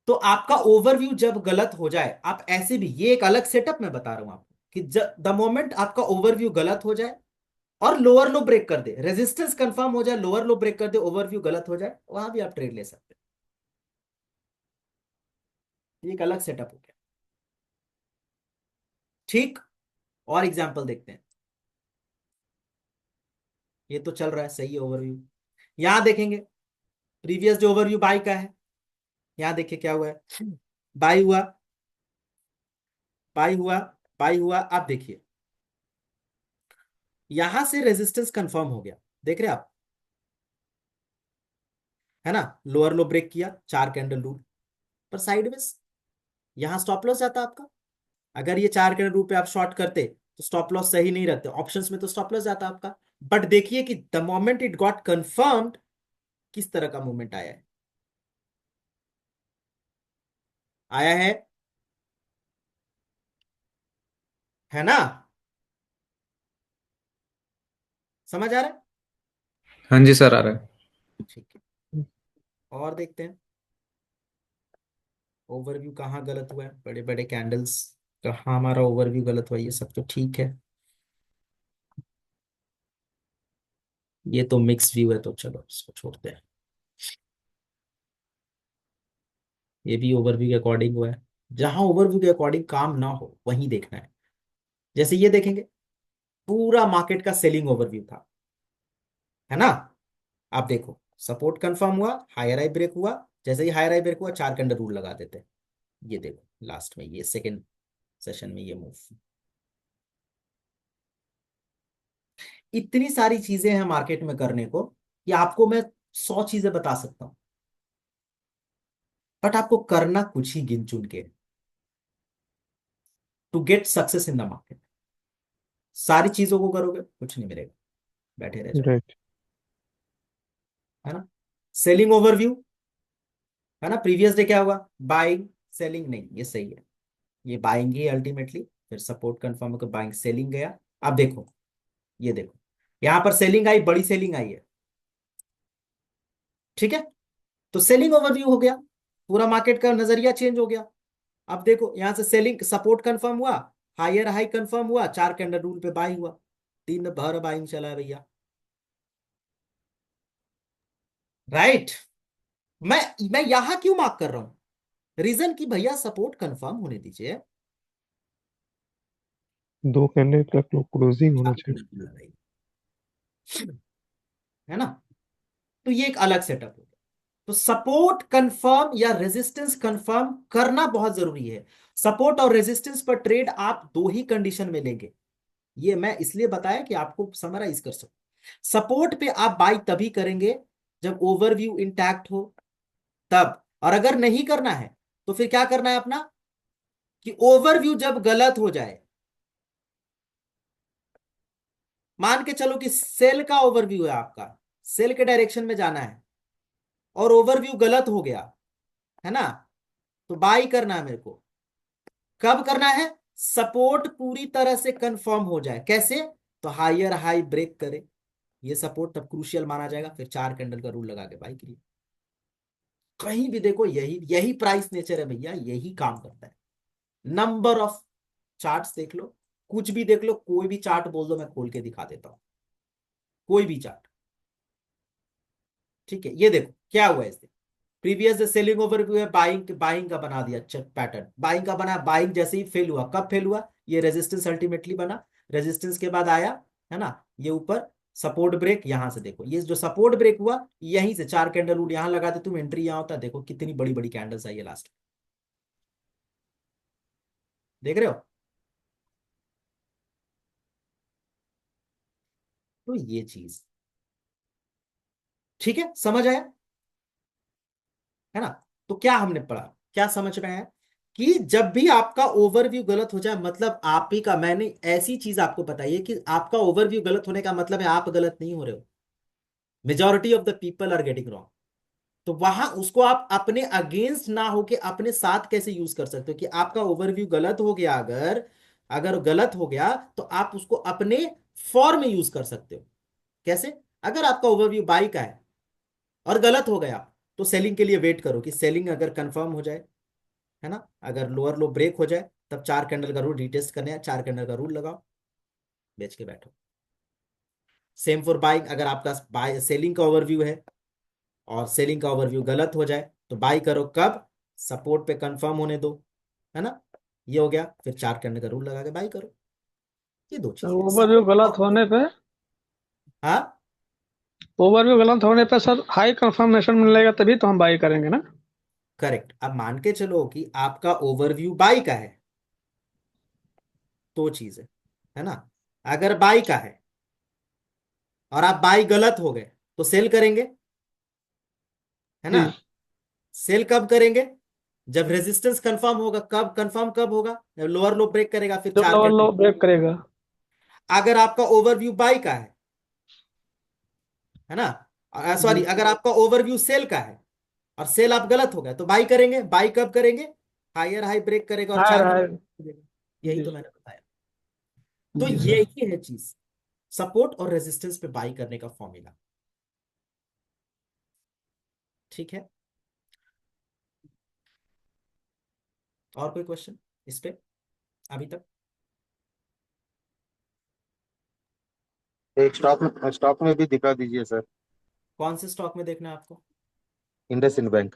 तो आपका ओवरव्यू जब गलत हो जाए, आप ऐसे भी, ये एक अलग सेटअप मैं बता रहा हूं आपको, कि द मोमेंट आपका ओवरव्यू गलत हो जाए और लोअर लो ब्रेक कर दे, रेजिस्टेंस कंफर्म हो जाए, लोअर लो ब्रेक कर दे, ओवरव्यू गलत हो जाए, वहां भी आप ट्रेड ले सकते हैं। ये एक अलग सेटअप हो गया। ठीक, और एग्जांपल देखते हैं। ये तो चल रहा है सही है ओवरव्यू। यहां देखेंगे, प्रीवियस जो ओवरव्यू बाई का है, यहां देखिए क्या हुआ है, बाई हुआ, बाई हुआ, बाई हुआ। आप देखिए, यहां से रेजिस्टेंस कंफर्म हो गया, देख रहे हैं आप, है ना, लोअर लो ब्रेक किया, 4 कैंडल रूल पर साइडवेज, यहां स्टॉप लॉस जाता आपका। अगर ये 4 कैंडल रूल पे आप शॉर्ट करते तो स्टॉप लॉस सही नहीं रखते, ऑप्शंस में तो स्टॉप लॉस जाता आपका। बट देखिए कि the moment it got confirmed, किस तरह का मूवमेंट आया है, आया है ना, समझ आ रहा है? हाँ जी सर, आ रहा है। ठीक है, और देखते हैं ओवरव्यू कहाँ गलत हुआ है, बड़े बड़े कैंडल्स कहाँ हमारा ओवरव्यू गलत हुआ है। ये सब तो ठीक है, ये तो मिक्स व्यू है, तो चलो इसको छोड़ते हैं। ये भी ओवरव्यू के अकॉर्डिंग हुआ है, जहां ओवरव्यू के अकॉर्डिंग काम ना हो वहीं देखना है। जैसे ये देखेंगे, पूरा मार्केट का सेलिंग ओवरव्यू था, है ना। आप देखो, सपोर्ट कंफर्म हुआ, हायर हाई ब्रेक हुआ, जैसे ही हायर हाई ब्रेक हुआ, 4 कैंडल रूल लगा देते हैं। ये देखो लास्ट में, ये सेकंड सेशन में ये मूव। इतनी सारी चीजें हैं मार्केट में करने को कि आपको मैं 100 चीजें बता सकता हूं, बट आपको करना कुछ ही गिन चुन के, to get success in the market. सारी चीजों को करोगे कुछ नहीं मिलेगा, बैठे रह जाओ, राइट। है ना। सेलिंग ओवरव्यू, है ना, प्रीवियस डे क्या हुआ, बाइंग, सेलिंग नहीं, ये सही है, ये बाइंग ही अल्टीमेटली, फिर सपोर्ट कंफर्म होकर बाइंग, सेलिंग गया। अब देखो, ये देखो, यहां पर सेलिंग आई, बड़ी सेलिंग आई है, ठीक है, तो सेलिंग ओवरव्यू हो गया, पूरा मार्केट का नजरिया चेंज हो गया। अब देखो यहां से सेलिंग सपोर्ट कंफर्म हुआ, हायर हाई कंफर्म हुआ, 4 कैंडल रूल पे बाई हुआ, दिन भर बाइंग चला है भैया, राइट। मैं यहां क्यों मार्क कर रहा हूं, रीजन कि भैया सपोर्ट कंफर्म होने दीजिए, 2 कैंडल का क्लोजिंग होना 4 कैंडल चाहिए। रूल लगाइए, है ना। तो ये एक अलग सेटअप हो गया। तो सपोर्ट कंफर्म या रेजिस्टेंस कंफर्म करना बहुत जरूरी है। सपोर्ट और रेजिस्टेंस पर ट्रेड आप दो ही कंडीशन में लेंगे, ये मैं इसलिए बताया कि आपको समराइज कर सकूं। सपोर्ट पे आप बाई तभी करेंगे जब ओवरव्यू इंटैक्ट हो, तब। और अगर नहीं करना है तो फिर क्या करना है अपना, कि ओवरव्यू जब गलत हो जाए, मान के चलो कि सेल का ओवरव्यू है आपका, सेल के डायरेक्शन में जाना है और ओवरव्यू गलत हो गया, है ना, तो बाई करना है मेरे को। कब करना है, सपोर्ट पूरी तरह से कंफर्म हो जाए, कैसे, तो हायर हाई ब्रेक करे, ये सपोर्ट तब क्रूशियल माना जाएगा, फिर 4 कैंडल का रूल लगा के बाई करिए। कहीं भी देखो यही यही प्राइस नेचर है भैया, यही काम करता है। नंबर ऑफ चार्ट्स देख लो, कुछ भी देख लो, कोई भी चार्ट बोल दो, मैं खोल के दिखा देता हूं, कोई भी चार्ट। ठीक है, ये देखो क्या हुआ इससे। प्रीवियस सेलिंग ओवरव्यू है, बाइंग बाइंग का बना दिया पैटर्न, बाइंग का बना, बाइंग जैसे ही फेल हुआ, कब फेल हुआ, ये रेजिस्टेंस अल्टीमेटली बना, रेजिस्टेंस के बाद आया, है ना, ये ऊपर सपोर्ट ब्रेक, यहां से देखो ये जो सपोर्ट ब्रेक हुआ, यहीं से 4 कैंडल रूल यहां लगा दे तुम, एंट्री यहां होता, देखो कितनी बड़ी बड़ी कैंडल्स आई है लास्ट, देख रहे हो। तो ये चीज ठीक है, समझ आया, है ना। तो क्या हमने पढ़ा, क्या समझ में आया, कि जब भी आपका ओवरव्यू गलत हो जाए, मतलब आप ही का, मैंने ऐसी चीज आपको बताई है कि आपका ओवरव्यू गलत होने का मतलब है आप गलत नहीं हो रहे हो, majority of the people are getting wrong. तो वहां उसको आप अपने अगेंस्ट ना होके अपने साथ कैसे यूज कर सकते हो, कि आपका ओवरव्यू गलत हो गया, अगर अगर गलत हो गया तो आप उसको अपने फॉर में यूज कर सकते हो। कैसे, अगर आपका ओवरव्यू बाई का है और गलत हो गया, तो सेलिंग के लिए वेट करो कि सेलिंग अगर कंफर्म हो जाए, है ना, अगर लोअर लो ब्रेक हो जाए, तब 4 कैंडल का रूल रिटेस्ट करने, 4 कैंडल का रूल लगाओ, बेच के बैठो। सेम फॉर बाइंग, अगर आपका बाय सेलिंग का ओवरव्यू है और सेलिंग का ओवरव्यू गलत हो जाए, तो बाई करो कब, सपोर्ट पे कंफर्म होने दो, है ना, ये हो गया, फिर 4 कैंडल का रूल लगा के बाई करो। ये दो सर चीजें ओवरव्यू सपोर्ट। गलत होने पे, हाँ, सर हाई कंफर्मेशन मिलेगा तभी तो हम बाई करेंगे ना। करेक्ट। अब मान के चलो कि आपका ओवरव्यू बाई का है, दो चीजें, है ना, अगर बाई का है और आप बाई गलत हो गए, तो सेल करेंगे, है ना। जी। सेल कब करेंगे, जब रेजिस्टेंस कंफर्म होगा, कब कंफर्म कब होगा, जब लोअर लो ब्रेक करेगा, फिर जब चार लेवल लो कैंडल। ब्रेक करेगा। अगर आपका ओवरव्यू बाई का है ना, सॉरी, जी। अगर आपका ओवरव्यू सेल का है और सेल आप गलत हो गए, तो बाई करेंगे, बाई कब करेंगे, हायर हाई ब्रेक करेगा और हाय चार हाय। कैंडल, यही जी। तो मैंने बताया। तो जी सर। यही है चीज, सपोर्ट और रेजिस्टेंस पे बाई करने का फॉर्मूला। ठीक है, और कोई क्वेश्चन इस पे अभी तक। एक स्टॉक में भी दिखा दीजिए सर। कौन से स्टॉक में देखना है आपको। इंडसइंड बैंक।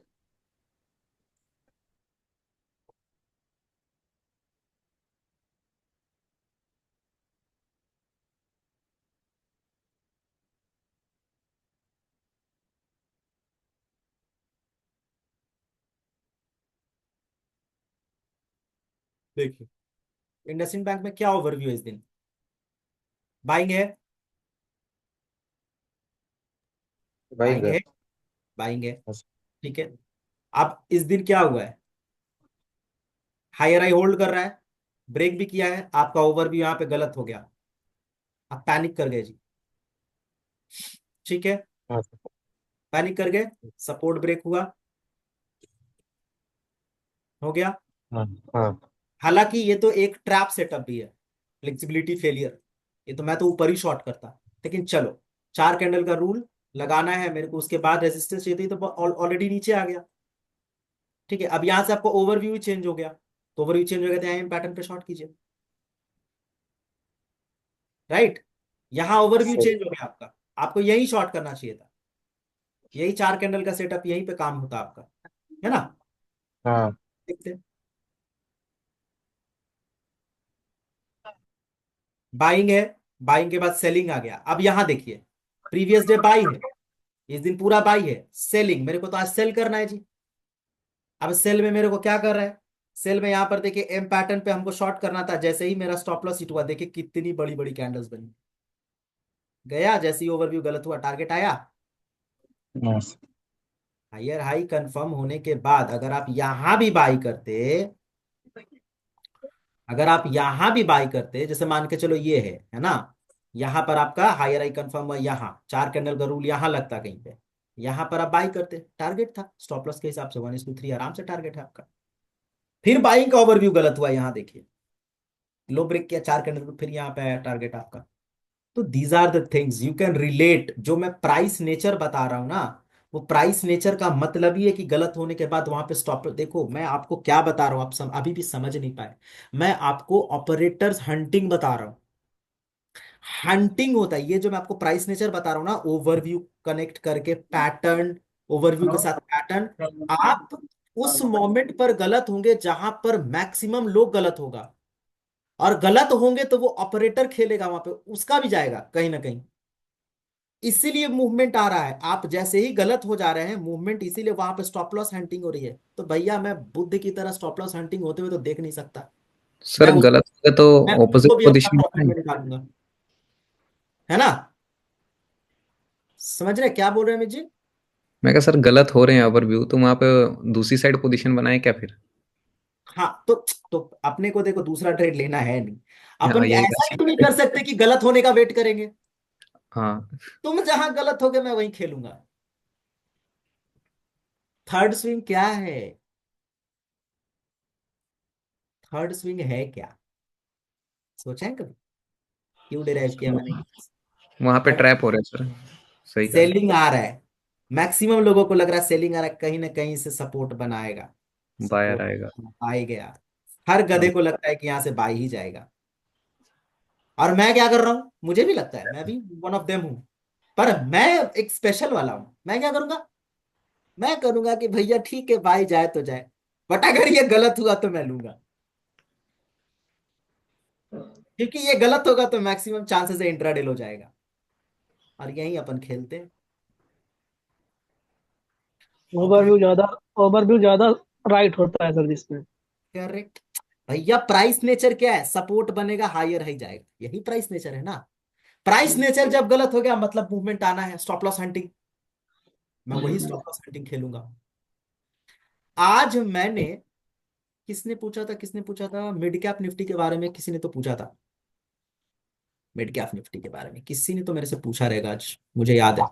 देखिए, इंडसइंड बैंक में क्या ओवरव्यू है इस दिन, बाइंग है, बाइंग बाइंग। है, बाइंग है। ठीक है, अब इस दिन क्या हुआ है, हायर हाई होल्ड कर रहा है, ब्रेक भी किया है, आपका ओवरव्यू यहाँ पे गलत हो गया, आप पैनिक कर गए जी। ठीक है, हाँ पैनिक कर गए, सपोर्ट ब्रेक हुआ, हो गया। हाँ हाँ। हालांकि ये तो एक ट्रैप सेटअप भी है, फ्लेक्सिबिलिटी फेलियर, ये तो मैं तो ऊपर ही शॉर्ट करता, लेकिन चलो, 4 कैंडल का रूल लगाना है मेरे को, उसके बाद रेजिस्टेंस चाहिए थी, तो ऑलरेडी नीचे आ गया। ठीक है, अब यहां से आपको ओवरव्यू ही चेंज हो गया, तो ओवरव्यू चेंज हो गया तो यहाँ पैटर्न पे शॉर्ट कीजिए, राइट। यहाँ ओवरव्यू सही। चेंज हो गया आपका, आपको यही शॉर्ट करना चाहिए था, यही 4 कैंडल का सेटअप यहीं पे काम होता आपका, है ना। हाँ। देखते हैं, बाइंग है, बाइंग के बाद सेलिंग आ गया, अब यहां देखिए, प्रीवियस डे बाई है, इस दिन पूरा बाई है, सेलिंग, मेरे को तो आज सेल करना है जी। अब सेल में मेरे को क्या कर रहा है, सेल में यहाँ पर देखिए एम पैटर्न पे हमको शॉर्ट करना था, जैसे ही मेरा स्टॉप लॉस हिट हुआ, देखिए कितनी बड़ी बड़ी कैंडल्स बनी, गया जैसे ही ओवरव्यू गलत हुआ, टारगेट आया, हाँ। हायर हाई कंफर्म होने के बाद अगर आप यहां भी बाई करते, अगर आप यहां भी बाई करते, जैसे मान के चलो ये है ना, यहां पर आपका हायर हाई कंफर्म हुआ, यहाँ 4 कैंडल का रूल यहां लगता कहीं पे, यहां पर आप बाई करते, टारगेट था स्टॉप लॉस के हिसाब से 1:3, आराम से टारगेट है आपका। फिर बाइंग का ओवरव्यू गलत हुआ, यहाँ देखिए लो ब्रेक किया, 4 कैंडल, फिर यहाँ पे आया टारगेट आपका, तो these are the things you can relate. जो मैं प्राइस नेचर बता रहा हूं ना, वो प्राइस नेचर का मतलब ही है कि गलत होने के बाद वहां पे स्टॉप। देखो मैं आपको क्या बता रहा हूं, आप अभी भी समझ नहीं पाए। मैं आपको ऑपरेटर्स हंटिंग बता रहा हूं। हंटिंग होता है ये जो मैं आपको प्राइस नेचर बता रहा हूं ना, ओवरव्यू कनेक्ट करके पैटर्न, ओवरव्यू के साथ पैटर्न। आप उस मोमेंट पर गलत होंगे जहां पर मैक्सिमम लोग गलत होगा, और गलत होंगे तो वो ऑपरेटर खेलेगा वहां पे, उसका भी जाएगा कहीं ना कहीं। इसीलिए मूवमेंट आ रहा है। आप जैसे ही गलत हो जा रहे हैं मूवमेंट, इसीलिए वहां पे स्टॉप लॉस हंटिंग हो रही है। तो भैया मैं बुद्ध की तरह स्टॉप लॉस हंटिंग होते हुए तो देख नहीं सकता। मैं सर उस गलत हो गया तो मैं ऑपोजिट उसको भी अपना पोजीशन प्रॉफिट बनाएं। में निकालूंगा, है ना? समझ रहे क्या बोल रहे हैं अमित जी? मैं कहा सर गलत हो रहे हैं ओवरव्यू तो वहां पे दूसरी साइड पोजीशन बनाए क्या फिर? हाँ तो अपने को देखो दूसरा ट्रेड लेना है नहीं। हाँ अपन यही कर ऐसा भी तो नहीं सकते कर हैं। सकते कि गलत होने का वेट करेंगे। हाँ तुम जहां गलत हो गए मैं वहीं खेलूंगा। थर्ड स्विंग क्या है? थर्ड स्विंग है क्या? सोचा है कभी? क्यों डिराइव किया मैंने? वहां पे ट्रैप हो रहे हैं सर। सही कहा। सेलिंग आ रहा है। मैक्सिमम लोगों को लग रहा है सेलिंग आ रहा है, कहीं ना कहीं से सपोर्ट बनाएगा। बायर सपोर्ट आएगा। आ ही गया। हर हाँ गधे को लगता है कि यहां से बाई ही जाएगा। और मैं क्या कर रहा हूं, मुझे भी लगता है, मैं भी वन ऑफ देम हूं। पर मैं एक स्पेशल वाला हूं। मैं क्या करूंगा? मैं करूंगा कि भैया ठीक है बाई जाए तो जाए, बट अगर ये गलत हुआ तो मैं लूंगा। क्योंकि ये गलत होगा तो मैक्सिमम चांसेस है इंट्राडेल हो जाएगा। और यही अपन खेलते हैं। ओवरव्यू ज्यादा ओवरव्यू ज्यादा राइट होता है सर जिसमें। करेक्ट। भैया प्राइस नेचर क्या है? सपोर्ट बनेगा हायर ही जाएगा, यही प्राइस नेचर है ना। प्राइस नेचर जब गलत हो गया मतलब मूवमेंट आना है, स्टॉप लॉस हंटिंग। मैं वही स्टॉप लॉस हंटिंग खेलूंगा। आज मैंने, किसने पूछा था मिड कैप निफ्टी के बारे में? किसी ने तो पूछा था मिड कैप निफ्टी के बारे में, किसी ने तो मेरे से पूछा रहेगा आज, मुझे याद है।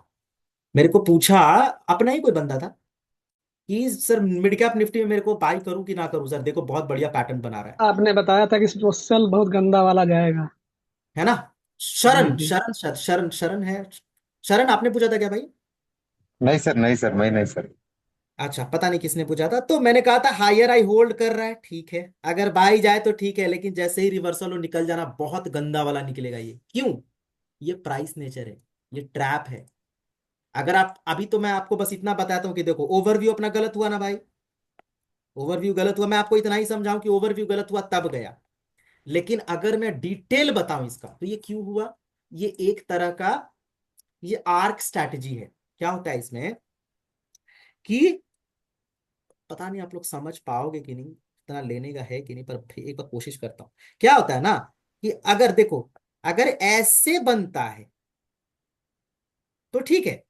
मेरे को पूछा, अपना ही कोई बंदा था, कि सर मिड कैप निफ्टी में मेरे को बाई करूं कि ना करूं? सर देखो बहुत बढ़िया पैटर्न बना रहा आपने बताया था कि सोशल बहुत गंदा वाला जाएगा। है ना? जी शरण जी। शरण शरण शरण शरण है। शरण आपने पूछा था क्या भाई? नहीं सर, नहीं सर, मैं नहीं सर। अच्छा पता नहीं किसने पूछा था। तो मैंने कहा था हायर आई होल्ड कर रहा है, ठीक है, अगर बाई जाए तो ठीक है, लेकिन जैसे ही रिवर्सल हो निकल जाना, बहुत गंदा वाला निकलेगा ये। क्यों? ये प्राइस नेचर है, ये ट्रैप है। अगर आप अभी, तो मैं आपको बस इतना बताता हूँ कि देखो ओवरव्यू अपना गलत हुआ ना भाई, ओवरव्यू गलत हुआ। मैं आपको इतना ही समझाऊं कि ओवरव्यू गलत हुआ तब गया। लेकिन अगर मैं डिटेल बताऊं इसका, तो ये क्यों हुआ? ये एक तरह का, ये आर्क स्ट्रैटेजी है। क्या होता है इसमें कि, पता नहीं आप लोग समझ पाओगे कि नहीं, इतना लेने का है कि नहीं, पर फिर एक बार कोशिश करता हूं। क्या होता है ना, कि अगर देखो, अगर ऐसे बनता है तो ठीक है,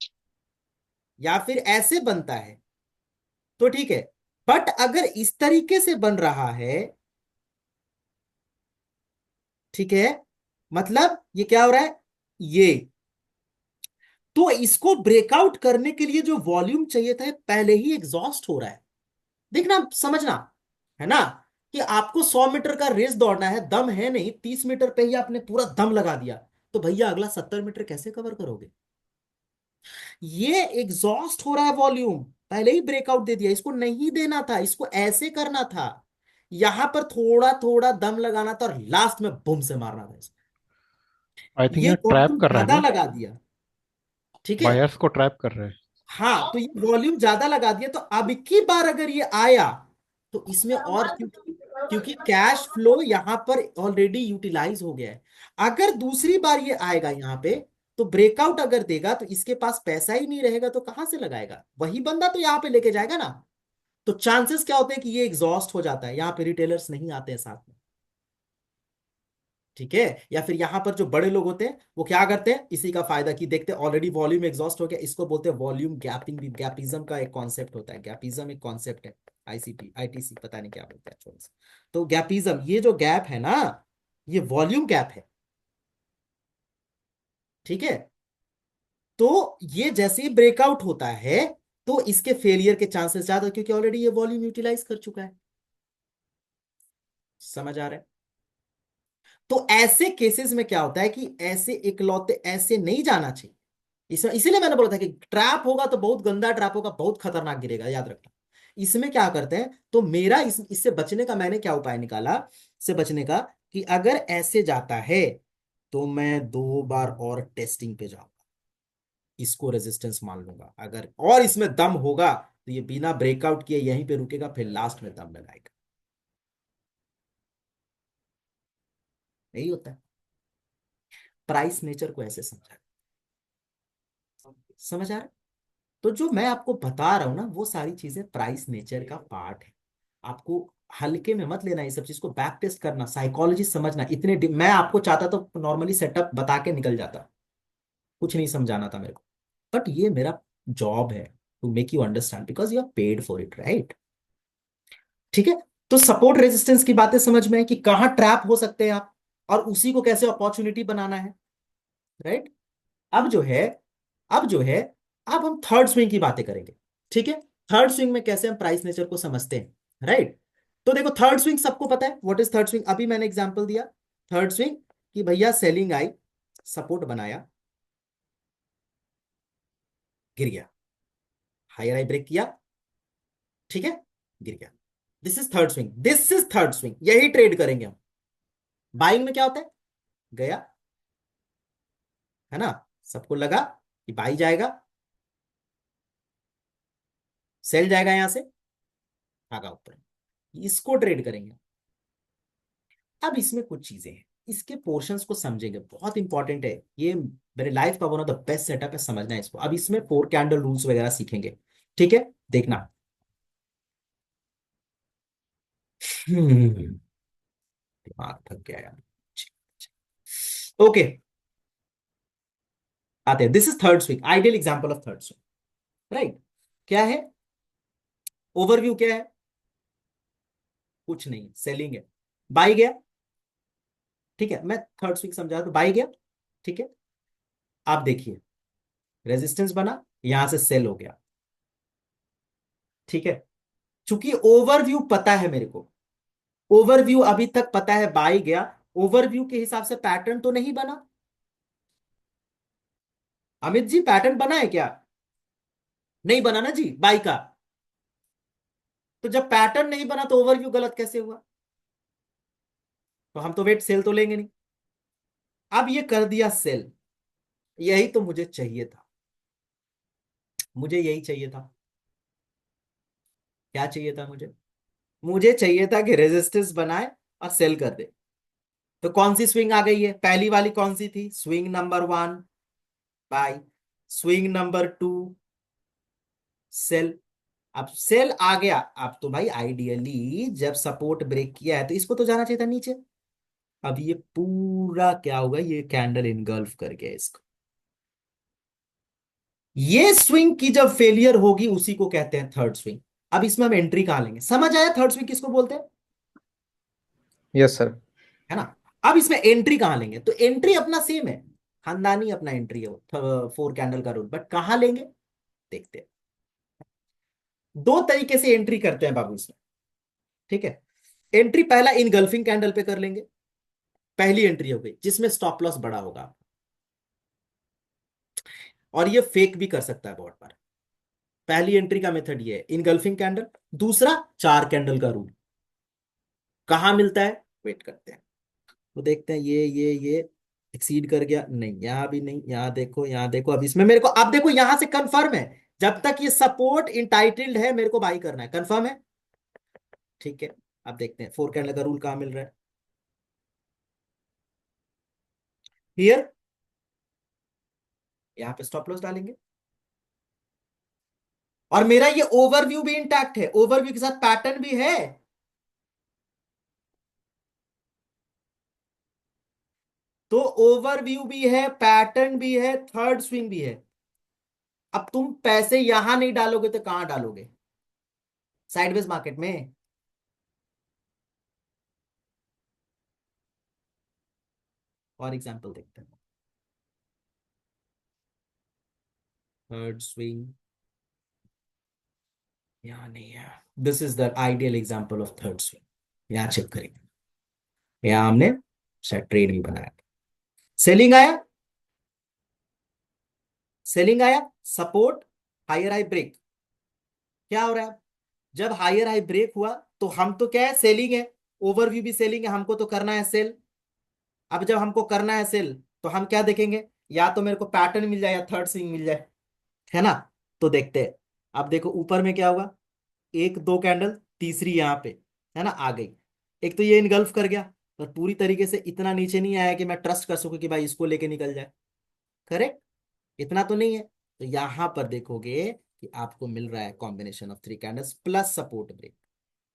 या फिर ऐसे बनता है तो ठीक है, बट अगर इस तरीके से बन रहा है, ठीक है, मतलब ये क्या हो रहा है, ये, तो इसको ब्रेकआउट करने के लिए जो वॉल्यूम चाहिए था पहले ही एग्जॉस्ट हो रहा है। देखना समझना, है ना, कि आपको 100 मीटर का रेस दौड़ना है, दम है नहीं, 30 मीटर पे ही आपने पूरा दम लगा दिया, तो भैया अगला 70 मीटर कैसे कवर करोगे? ये एग्जॉस्ट हो रहा है वॉल्यूम, पहले ही ब्रेकआउट दे दिया, इसको नहीं देना था, इसको ऐसे करना था, यहां पर थोड़ा थोड़ा दम लगाना था और लास्ट में बुम से मारना था इसको। आई थिंक ये ये ट्रैप वॉल्यूम कर रहा है ज्यादा ना। लगा दिया, ठीक है। बायर्स को ट्रैप कर रहे हैं। हाँ तो ये वॉल्यूम ज्यादा लगा दिया, तो अब की बार अगर ये आया तो इसमें और, क्योंकि क्योंकि कैश फ्लो यहां पर ऑलरेडी यूटिलाइज हो गया है। अगर दूसरी बार ये आएगा यहाँ पे, तो ब्रेकआउट अगर देगा तो इसके पास पैसा ही नहीं रहेगा, तो कहां से लगाएगा? वही बंदा तो यहाँ पे लेके जाएगा ना। तो चांसेस क्या होते हैं कि ये एग्जॉस्ट हो जाता है, यहाँ पे रिटेलर्स नहीं आते हैं साथ में, ठीक है। या फिर यहां पर जो बड़े लोग होते हैं वो क्या करते हैं, इसी का फायदा, कि देखते हैं ऑलरेडी वॉल्यूम एग्जॉस्ट हो गया, इसको बोलते हैं वॉल्यूम गैपिंग। भी गैपिज्म का एक कॉन्सेप्ट होता है, गैपिज्म एक कॉन्सेप्ट है। आईसीपी आईटीसी पता नहीं क्या बोलते हैं छोड़ से। तो गैपिज्म, ये जो गैप है ना, ये वॉल्यूम गैप है, ठीक है। तो ये जैसे ही ब्रेकआउट होता है तो इसके फेलियर के चांसेस ज्यादा, क्योंकि ऑलरेडी ये वॉल्यूम यूटिलाइज कर चुका है। समझ आ रहा है? तो ऐसे केसेस में क्या होता है कि ऐसे इकलौते ऐसे नहीं जाना चाहिए। इसीलिए मैंने बोला था कि ट्रैप होगा तो बहुत गंदा ट्रैप होगा, बहुत खतरनाक गिरेगा, याद रखना। इसमें क्या करते हैं, तो मेरा इससे बचने का मैंने क्या उपाय निकाला, इससे बचने का, कि अगर ऐसे जाता है तो मैं 2 बार और टेस्टिंग पे जाऊंगा, इसको रेजिस्टेंस मान लूंगा, अगर और इसमें दम होगा तो ये बिना ब्रेकआउट किए यहीं पे रुकेगा, फिर लास्ट में दम लगाएगा। यही होता है। प्राइस नेचर को ऐसे समझा, समझ आ रहा है? तो जो मैं आपको बता रहा हूं ना, वो सारी चीजें प्राइस नेचर का पार्ट है। आपको हल्के में मत लेना, ये सब चीज को बैक टेस्ट करना, साइकोलॉजी समझना। मैं आपको चाहता तो नॉर्मली सेटअप बता के निकल जाता, कुछ नहीं समझाना था मेरे को, बट ये मेरा जॉब है to make you understand, because you are paid for it, right? ठीक है। तो सपोर्ट रेजिस्टेंस की बातें समझ में है कि कहाँ ट्रैप हो सकते हैं आप, और उसी को कैसे अपॉर्चुनिटी बनाना है, राइट? अब जो है अब जो है अब हम थर्ड स्विंग की बातें करेंगे। ठीक है। थर्ड स्विंग में कैसे हम प्राइस नेचर को समझते हैं, राइट? तो देखो, थर्ड स्विंग सबको पता है व्हाट इज थर्ड स्विंग। अभी मैंने एग्जांपल दिया थर्ड स्विंग कि भैया सेलिंग आई, सपोर्ट बनाया, गिर गया, हायर आई ब्रेक किया, ठीक है, गिर गया। This is third swing, this is third swing, यही ट्रेड करेंगे हम। बाइंग में क्या होता है, गया, है ना, सबको लगा कि बाई जाएगा, सेल जाएगा, यहां से भागा ऊपर, इसको ट्रेड करेंगे। अब इसमें कुछ चीजें हैं, इसके पोर्शंस को समझेंगे, बहुत इंपॉर्टेंट है ये। मेरे लाइफ का one of the best setup है, समझना है इसको। अब इसमें 4 कैंडल रूल्स वगैरह सीखेंगे, ठीक है, देखना। दिमाग थक गया यार। ओके, आते हैं। This is third swing, ideal example of third swing, right? क्या है, ओवरव्यू क्या है, कुछ नहीं, सेलिंग है, बाई गया, ठीक है, मैं थर्ड स्विंग समझा तो बाई गया, ठीक है। आप देखिए, रेजिस्टेंस बना, यहां से सेल हो गया, ठीक है। चूंकि ओवरव्यू पता है मेरे को, ओवरव्यू अभी तक पता है, बाई गया, ओवरव्यू के हिसाब से पैटर्न तो नहीं बना। अमित जी, पैटर्न बना है क्या? नहीं बना ना जी, बाई का। तो जब पैटर्न नहीं बना तो ओवरव्यू गलत कैसे हुआ? तो हम तो वेट सेल तो लेंगे नहीं। अब ये कर दिया सेल, यही तो मुझे चाहिए था, मुझे यही चाहिए था। क्या चाहिए था मुझे? मुझे चाहिए था कि रेजिस्टेंस बनाए और सेल कर दे। तो कौन सी स्विंग आ गई है, पहली वाली कौन सी थी, swing number 1, buy. Swing number 2, sell. अब सेल आ गया, अब तो भाई आइडियली जब सपोर्ट ब्रेक किया है तो इसको तो जाना चाहिए था नीचे। अब ये पूरा क्या होगा, ये कैंडल इनगल्फ कर गया इसको। ये स्विंग की जब फेलियर होगी उसी को कहते हैं थर्ड स्विंग। अब इसमें हम एंट्री कहां लेंगे, समझ आया थर्ड स्विंग किसको बोलते हैं, यस सर। है ना? अब इसमें एंट्री कहां लेंगे, तो एंट्री अपना सेम है, खानदानी अपना एंट्री है, 4 कैंडल का रूल, बट कहां लेंगे, देखते हैं। 2 तरीके से एंट्री करते हैं बाबू इसमें, ठीक है। एंट्री पहला इनगल्फिंग कैंडल पे कर लेंगे, पहली एंट्री हो गई जिसमें स्टॉप लॉस बड़ा होगा, और ये फेक भी कर सकता है बहुत बार। पहली एंट्री का मेथड ये है, इनगल्फिंग कैंडल। दूसरा, 4 कैंडल का रूल। कहां मिलता है, वेट करते हैं, तो देखते हैं, ये एक्सीड कर गया, नहीं, यहां भी नहीं, यहां देखो, यहां देखो। अब इसमें मेरे को, अब देखो यहां से कंफर्म है, जब तक ये सपोर्ट इंटाइटल्ड है मेरे को बाई करना है, कंफर्म है, ठीक है। अब देखते हैं 4 कैंडल का रूल कहां मिल रहा है, हियर। यहां पे स्टॉप लॉस डालेंगे, और मेरा ये ओवरव्यू भी इंटैक्ट है, ओवरव्यू के साथ पैटर्न भी है। तो ओवरव्यू भी है, पैटर्न भी है, थर्ड स्विंग भी है। अब तुम पैसे यहां नहीं डालोगे तो कहां डालोगे, साइडवेज मार्केट में। और एग्जांपल देखते हैं, थर्ड स्विंग यहाँ नहीं है। This is the ideal example of third swing, यहाँ चेक करेंगे। यहाँ हमने शायद ट्रेड भी बनाया। सेलिंग आया, सेलिंग आया, सपोर्ट, हायर हाई ब्रेक। क्या हो रहा है? जब हायर हाई ब्रेक हुआ तो हम तो क्या है, सेलिंग है, ओवरव्यू भी सेलिंग है, हमको तो करना है सेल। अब जब हमको करना है सेल तो हम क्या देखेंगे, या तो मेरे को पैटर्न मिल जाए या थर्ड स्विंग मिल जाए, है ना। तो देखते हैं। अब देखो ऊपर में क्या होगा, एक दो कैंडल, तीसरी यहाँ पे, है ना, आ गई। एक तो ये इनगल्फ कर गया, पर पूरी तरीके से इतना नीचे नहीं आया कि मैं ट्रस्ट कर सकूं कि भाई इसको लेके निकल जाए। करेक्ट, इतना तो नहीं है। तो यहां पर देखोगे कि आपको मिल रहा है combination of three candles plus support break,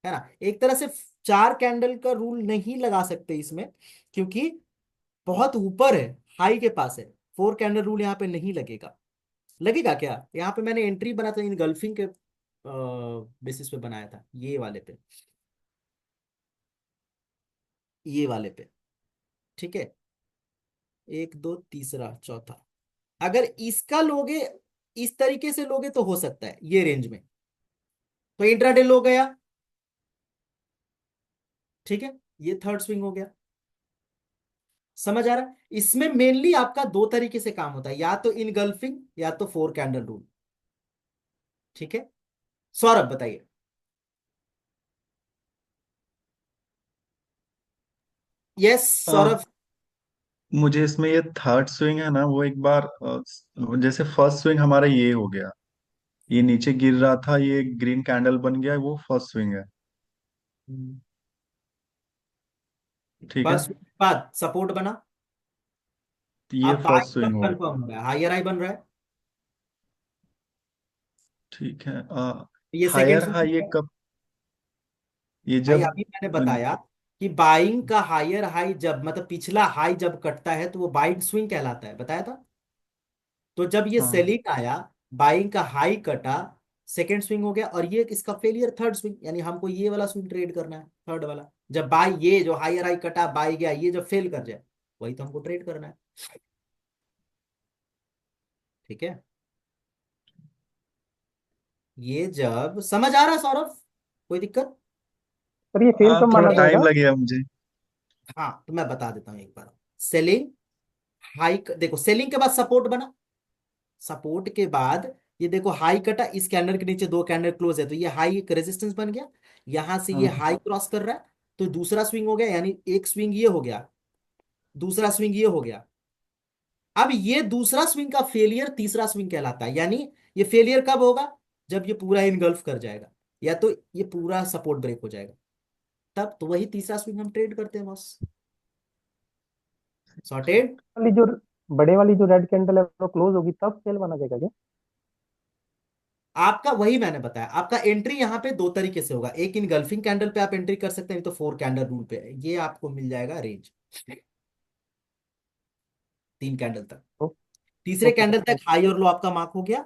है ना। एक तरह से चार कैंडल का रूल नहीं लगा सकते इसमें, क्योंकि बहुत ऊपर है, हाई के पास है। फोर कैंडल रूल यहाँ पे नहीं लगेगा। लगेगा क्या? यहाँ पे मैंने एंट्री बना था इनगल्फिंग के बेसिस पे बनाया था, ये वाले पे, ये वाले पे। ठीक है, एक दो तीसरा चौथा, अगर इसका लोगे, इस तरीके से लोगे तो हो सकता है ये रेंज में, तो इंट्राडे लो गया। ठीक है, ये थर्ड स्विंग हो गया। समझ आ रहा है? इसमें मेनली आपका दो तरीके से काम होता है, या तो इनगल्फिंग या तो फोर कैंडल रूल। ठीक है, सौरभ बताइए। यस अ, सौरभ। मुझे इसमें ये थर्ड स्विंग है ना, वो एक बार जैसे फर्स्ट स्विंग हमारा ये हो गया, ये नीचे गिर रहा था, ये ग्रीन कैंडल बन गया, वो फर्स्ट स्विंग है। ठीक है, फर्स्ट बाद सपोर्ट बना। तो ये आप बाय फर्स्ट कब स्विंग हो गया। कंफर्म हो रहा है, हायर हाई बन रहा है, ठीक है, ये सेकंड हायर स्विंग हाई ये है। कब, ये भाई जब अभी मैंने बताया कि बाइंग का हायर हाई जब, मतलब पिछला हाई जब कटता है तो वो बाइंग स्विंग कहलाता है, बताया था। तो जब ये हाँ, सेलिंग आया, बाइंग का हाई कटा, सेकंड स्विंग हो गया, और ये इसका फेलियर थर्ड स्विंग, यानी हमको ये वाला स्विंग ट्रेड करना है, थर्ड वाला। जब बाई, ये जो हायर हाई कटा बाई गया, ये जब फेल कर जाए, वही तो हमको ट्रेड करना है। ठीक है, ये जब समझ आ रहा है सौरभ, कोई दिक्कत? पर ये फेल कब थोड़ा माना टाइम जाएगा? लगेगा मुझे। हाँ तो मैं बता देता हूँ एक बार। सेलिंग हाई, देखो सेलिंग के बाद सपोर्ट बना, सपोर्ट के बाद ये देखो हाई कटा, इस कैंडल के नीचे दो कैंडल क्लोज है, तो ये हाई एक रेजिस्टेंस बन गया, यहां से ये हाँ, हाई क्रॉस कर रहा है, तो दूसरा स्विंग हो गया, यानी एक स्विंग ये हो गया, दूसरा स्विंग ये हो गया। अब ये दूसरा स्विंग का फेलियर तीसरा स्विंग कहलाता है, यानी ये फेलियर कब होगा, जब ये पूरा इनगल्फ कर जाएगा, या तो ये पूरा सपोर्ट ब्रेक हो जाएगा, तब तो वही तीसरा स्विंग हम ट्रेड करते हैं बस। सॉर्टेड। वाली जो बड़े वाली जो रेड कैंडल है वो क्लोज होगी तब फेल माना जाएगा क्या? आपका वही मैंने बताया, आपका एंट्री यहाँ पे दो तरीके से होगा, एक इनगल्फिंग कैंडल पे आप एंट्री कर सकते हैं, नहीं तो फोर कैंडल रूल पे, ये आपको मिल जाएगा रेंज, तीन कैंडल तक। ओ- तीसरे ओके कैंडल सर, तक थैंक हाई और लो आपका मार्क हो गया,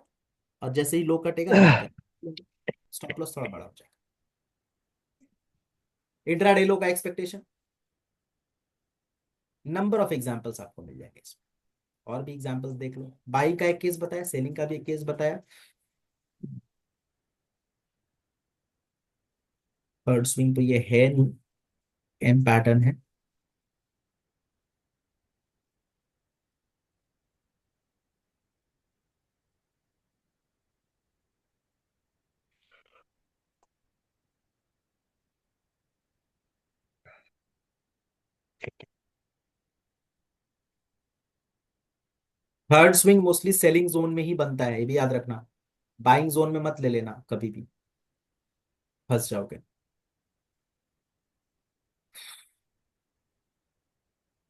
और जैसे ही लो कटेगा यू। यहाँ पे स्टॉप लॉस थोड़ा बड़ा हो जाएगा। इंट्राडे लो का एक्सपेक्टेशन, नंबर ऑफ एग्जांपल्स आपको मिल जाएंगे इसमें, और भी एग्जांपल्स देख लो, बाइंग का एक केस बताया, सेलिंग का भी एक केस बताया। थर्ड स्विंग तो ये है नहीं, एम पैटर्न है। Third swing mostly selling zone में ही बनता है, ये भी याद रखना, बाइंग जोन में मत ले लेना कभी भी, फंस जाओगे।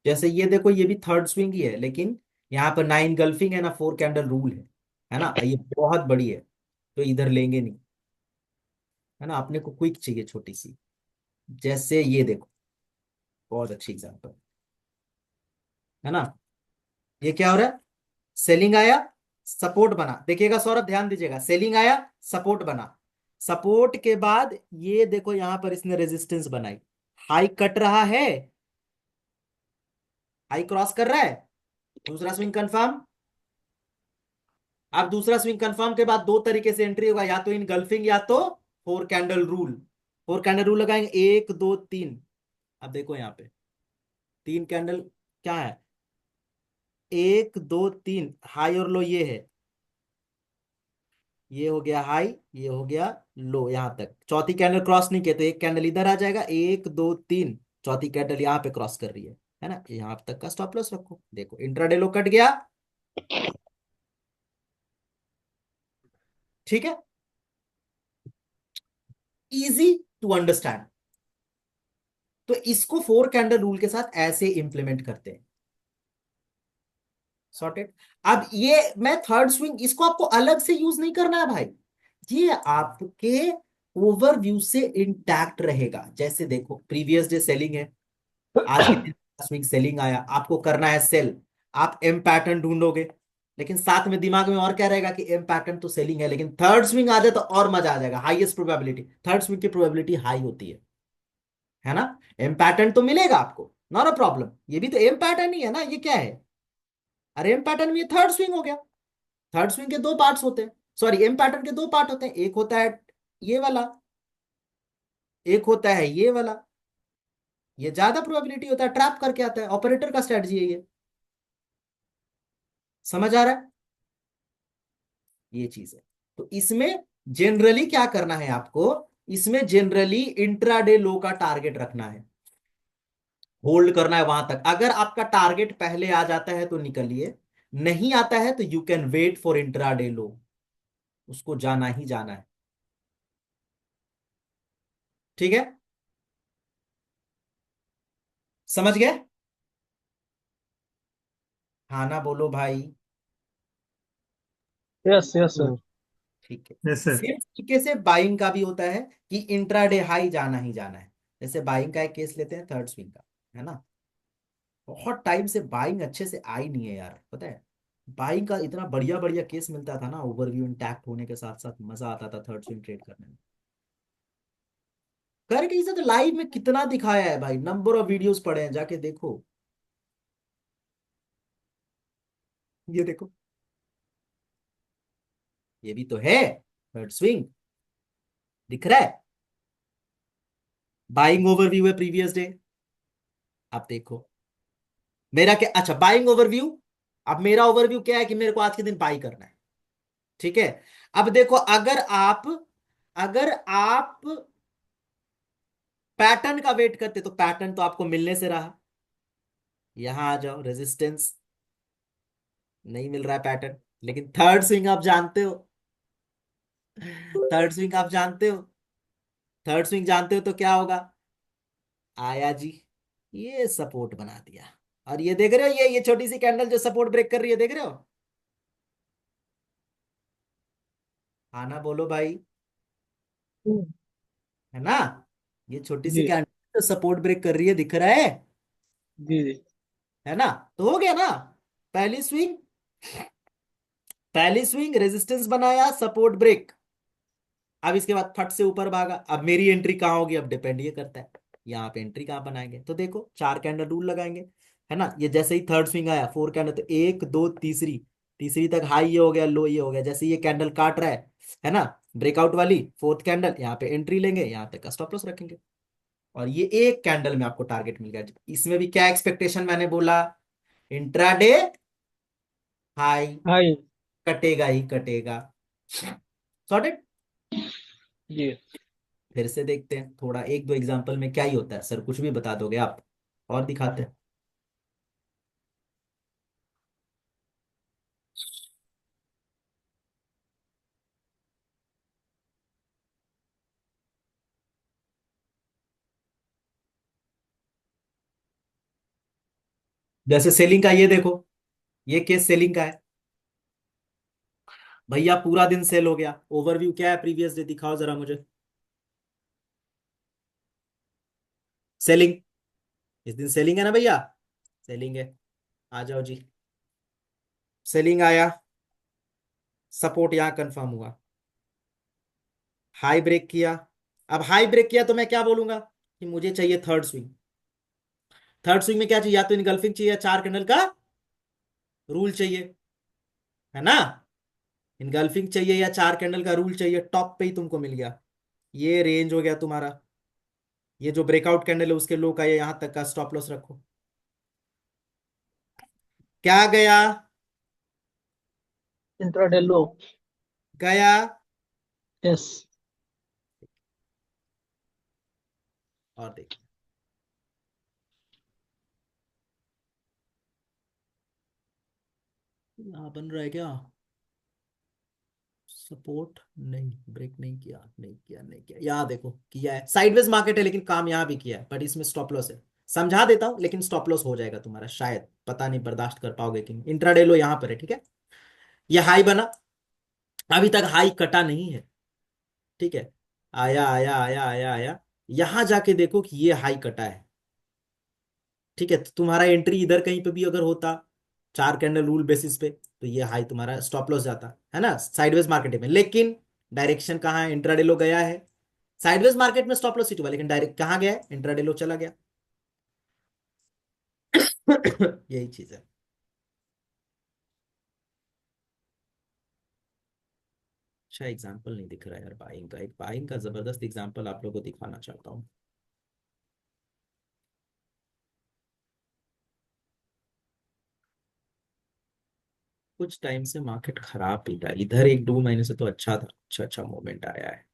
जैसे ये देखो, ये भी थर्ड स्विंग ही है, लेकिन यहाँ पर ना इनगल्फिंग है ना फोर कैंडल रूल है ना, ये बहुत बड़ी है, तो इधर लेंगे नहीं, है ना। अपने को क्विक चाहिए छोटी सी, जैसे ये देखो, बहुत अच्छी एग्जांपल, है ना। ये क्या हो रहा है, सेलिंग आया, सपोर्ट बना, देखिएगा सौरभ ध्यान दीजिएगा, सेलिंग आया, सपोर्ट बना, सपोर्ट के बाद ये देखो यहां पर इसने रेजिस्टेंस बनाई, हाई कट रहा है, हाई क्रॉस कर रहा है, दूसरा स्विंग कंफर्म। अब दूसरा स्विंग कंफर्म के बाद दो तरीके से एंट्री होगा, या तो इन गल्फिंग या तो four candle rule. Four candle rule लगाएंगे, एक दो तीन। अब देखो यहाँ पे तीन कैंडल क्या है, एक दो तीन, हाई और लो ये है, ये हो गया हाई, ये हो गया लो, यहां तक चौथी कैंडल क्रॉस नहीं किया तो एक कैंडल इधर आ जाएगा, एक दो तीन, चौथी कैंडल यहाँ पे क्रॉस कर रही है ना, यहाँ तक का स्टॉप लॉस रखो। देखो इंट्राडे लो कट गया, ठीक है, इजी टू अंडरस्टैंड। तो इसको फोर कैंडल रूल के साथ ऐसे इंप्लीमेंट करते हैं। सॉर्टेड। अब ये मैं थर्ड स्विंग, इसको आपको अलग से यूज नहीं करना है भाई, ये आपके ओवरव्यू से इंटैक्ट रहेगा। जैसे देखो प्रीवियस डे सेलिंग है, आज के दिन स्विंग सेलिंग आया, आपको करना है सेल, आप एम पैटर्न ढूंढोगे, लेकिन साथ में दिमाग में और क्या रहेगा कि एम पैटर्न तो सेलिंग है, लेकिन थर्ड स्विंग आ जाए तो और मजा आ जाएगा, हाईएस्ट प्रोबेबिलिटी, थर्ड स्विंग की प्रोबेबिलिटी हाई होती है ना। एम पैटर्न तो मिलेगा आपको, नॉट अ प्रॉब्लम, ये भी तो एम पैटर्न ही है ना, ये क्या है, अरे एम पैटर्न में ये थर्ड स्विंग हो गया। थर्ड स्विंग के दो पार्ट्स होते हैं, सॉरी एम पैटर्न के दो पार्ट होते हैं, एक होता है ये वाला, एक होता है ये वाला, ये ज्यादा प्रोबेबिलिटी होता है, ट्रैप करके आता है, ऑपरेटर का स्ट्रेटजी है ये, समझ आ रहा है, ये चीज है। तो इसमें जनरली क्या करना है आपको, इसमें जनरली इंट्राडे लो का टारगेट रखना है, होल्ड करना है वहां तक। अगर आपका टारगेट पहले आ जाता है तो निकलिए, नहीं आता है तो you can wait for intraday low, उसको जाना ही जाना है, ठीक है, समझ गए। हाँ ना बोलो भाई। Yes yes sir. ठीक है। Yes sir. सेम तरीके से बाइंग का भी होता है कि इंट्राडे हाई जाना ही जाना है। जैसे बाइंग का एक केस लेते हैं, थर्ड स्विंग का, है ना, बहुत टाइम से बाइंग अच्छे से आई नहीं है यार, पता है, बाइंग का इतना बढ़िया बढ़िया केस मिलता था ना, ओवरव्यू इंटैक्ट होने के साथ साथ मजा आता था थर्ड स्विंग ट्रेड करने में। करके इसे तो लाइव में कितना दिखाया है भाई, नंबर ऑफ वीडियोस पड़े हैं, जाके देखो, ये देखो, ये भी तो है थर्ड स्विंग, दिख रहा है, बाइंग ओवरव्यू है प्रीवियस डे, आप देखो मेरा क्या, अच्छा बाइंग ओवरव्यू, अब मेरा ओवरव्यू क्या है कि मेरे को आज के दिन बाई करना है, ठीक है। अब देखो अगर आप पैटर्न का वेट करते तो पैटर्न तो आपको मिलने से रहा, यहां आ जाओ रेजिस्टेंस, नहीं मिल रहा है पैटर्न, लेकिन थर्ड स्विंग आप जानते हो, थर्ड स्विंग आप जानते हो, थर्ड स्विंग जानते हो तो क्या होगा, आया जी, ये सपोर्ट बना दिया, और ये देख रहे हो, ये छोटी सी कैंडल जो सपोर्ट ब्रेक कर रही है, देख रहे हो, आना बोलो भाई, है ना, ये छोटी सी जी कैंडल जो सपोर्ट ब्रेक कर रही है, दिख रहा जी जी। है ना, तो हो गया ना, पहली स्विंग, पहली स्विंग रेजिस्टेंस बनाया, सपोर्ट ब्रेक, अब इसके बाद फट से ऊपर भागा, अब मेरी एंट्री कहाँ होगी, अब डिपेंड ये करता है यहाँ पे एंट्री कहाँ बनाएंगे, तो देखो चार कैंडल रूल लगाएंगे, है ना, ये जैसे ही थर्ड स्विंग आया फोर कैंडल, तो एक दो तीसरी, तीसरी तक हाई ये हो गया, लो ये हो गया, जैसे ये कैंडल काट रहा है ना, ब्रेकआउट वाली फोर्थ कैंडल, यहाँ पे एंट्री लेंगे, यहाँ तक का स्टॉप लॉस रखेंगे, और ये एक कैंडल में आपको टारगेट मिल गया। इसमें भी क्या एक्सपेक्टेशन मैंने बोला, इंट्राडे हाई, हाई। कटेगा ही कटेगा, सॉर्टेड। जी। फिर से देखते हैं थोड़ा, एक दो एग्जांपल में क्या ही होता है, सर कुछ भी बता दोगे आप, और दिखाते हैं। जैसे सेलिंग का ये देखो, ये केस सेलिंग का है, भैया पूरा दिन सेल हो गया, ओवरव्यू क्या है प्रीवियस डे, दिखाओ जरा मुझे, सेलिंग, इस दिन सेलिंग है ना भैया, सेलिंग है, आ जाओ जी, सेलिंग आया, सपोर्ट यहां कंफर्म हुआ, हाई ब्रेक किया, अब हाई ब्रेक किया तो मैं क्या बोलूंगा कि मुझे चाहिए थर्ड स्विंग, थर्ड स्विंग में क्या चाहिए, या तो इनगल्फिंग चाहिए या चार कैंडल का रूल चाहिए, है ना, इनगल्फिंग चाहिए या चार कैंडल का रूल चाहिए, टॉप पे ही तुमको मिल गया, ये रेंज हो गया तुम्हारा, ये जो ब्रेकआउट कैंडल है उसके लो का ये यहां तक का स्टॉप लॉस रखो, क्या गया? इंट्राडे लो। गया। यस। और देखिए, यहाँ बन रहा है क्या? सपोर्ट नहीं, ब्रेक नहीं किया, नहीं किया, नहीं किया। यहाँ देखो, किया है, साइडवेज मार्केट है, लेकिन काम यहाँ भी किया है, बट इसमें स्टॉप लॉस है। समझा देता हूँ, लेकिन स्टॉप लॉस हो जाएगा तुम्हारा शायद, पता नहीं बर्दाश्त कर पाओगे कि नहीं। इंट्राडे लो यहाँ पर है, ठीक है। ये हाई बना, अभी तक हाई कटा नहीं है, ठीक है। आया आया आया आया आया, यहां जाके देखो कि ये हाई कटा है, ठीक है। तो तुम्हारा एंट्री इधर कहीं पे भी अगर होता, 4 कैंडल रूल बेसिस पे, तो ये हाई तुम्हारा स्टॉप लॉस जाता है ना, साइडवेज मार्केट में। लेकिन डायरेक्शन कहाँ है? इंट्राडे लो गया है, साइडवेज मार्केट में स्टॉप लॉस हिट हुआ, लेकिन डायरेक्ट कहाँ गया है? इंट्राडे लो चला गया। यही चीज है। अच्छा एग्जाम्पल नहीं दिख रहा है यार बाइंग का, एक बाइंग का जबरदस्त एग्जाम्पल आप लोगों को दिखाना चाहता हूँ। कुछ टाइम से मार्केट खराब ही था, इधर 1-2 महीने से तो अच्छा था, अच्छा अच्छा मूवमेंट आया है।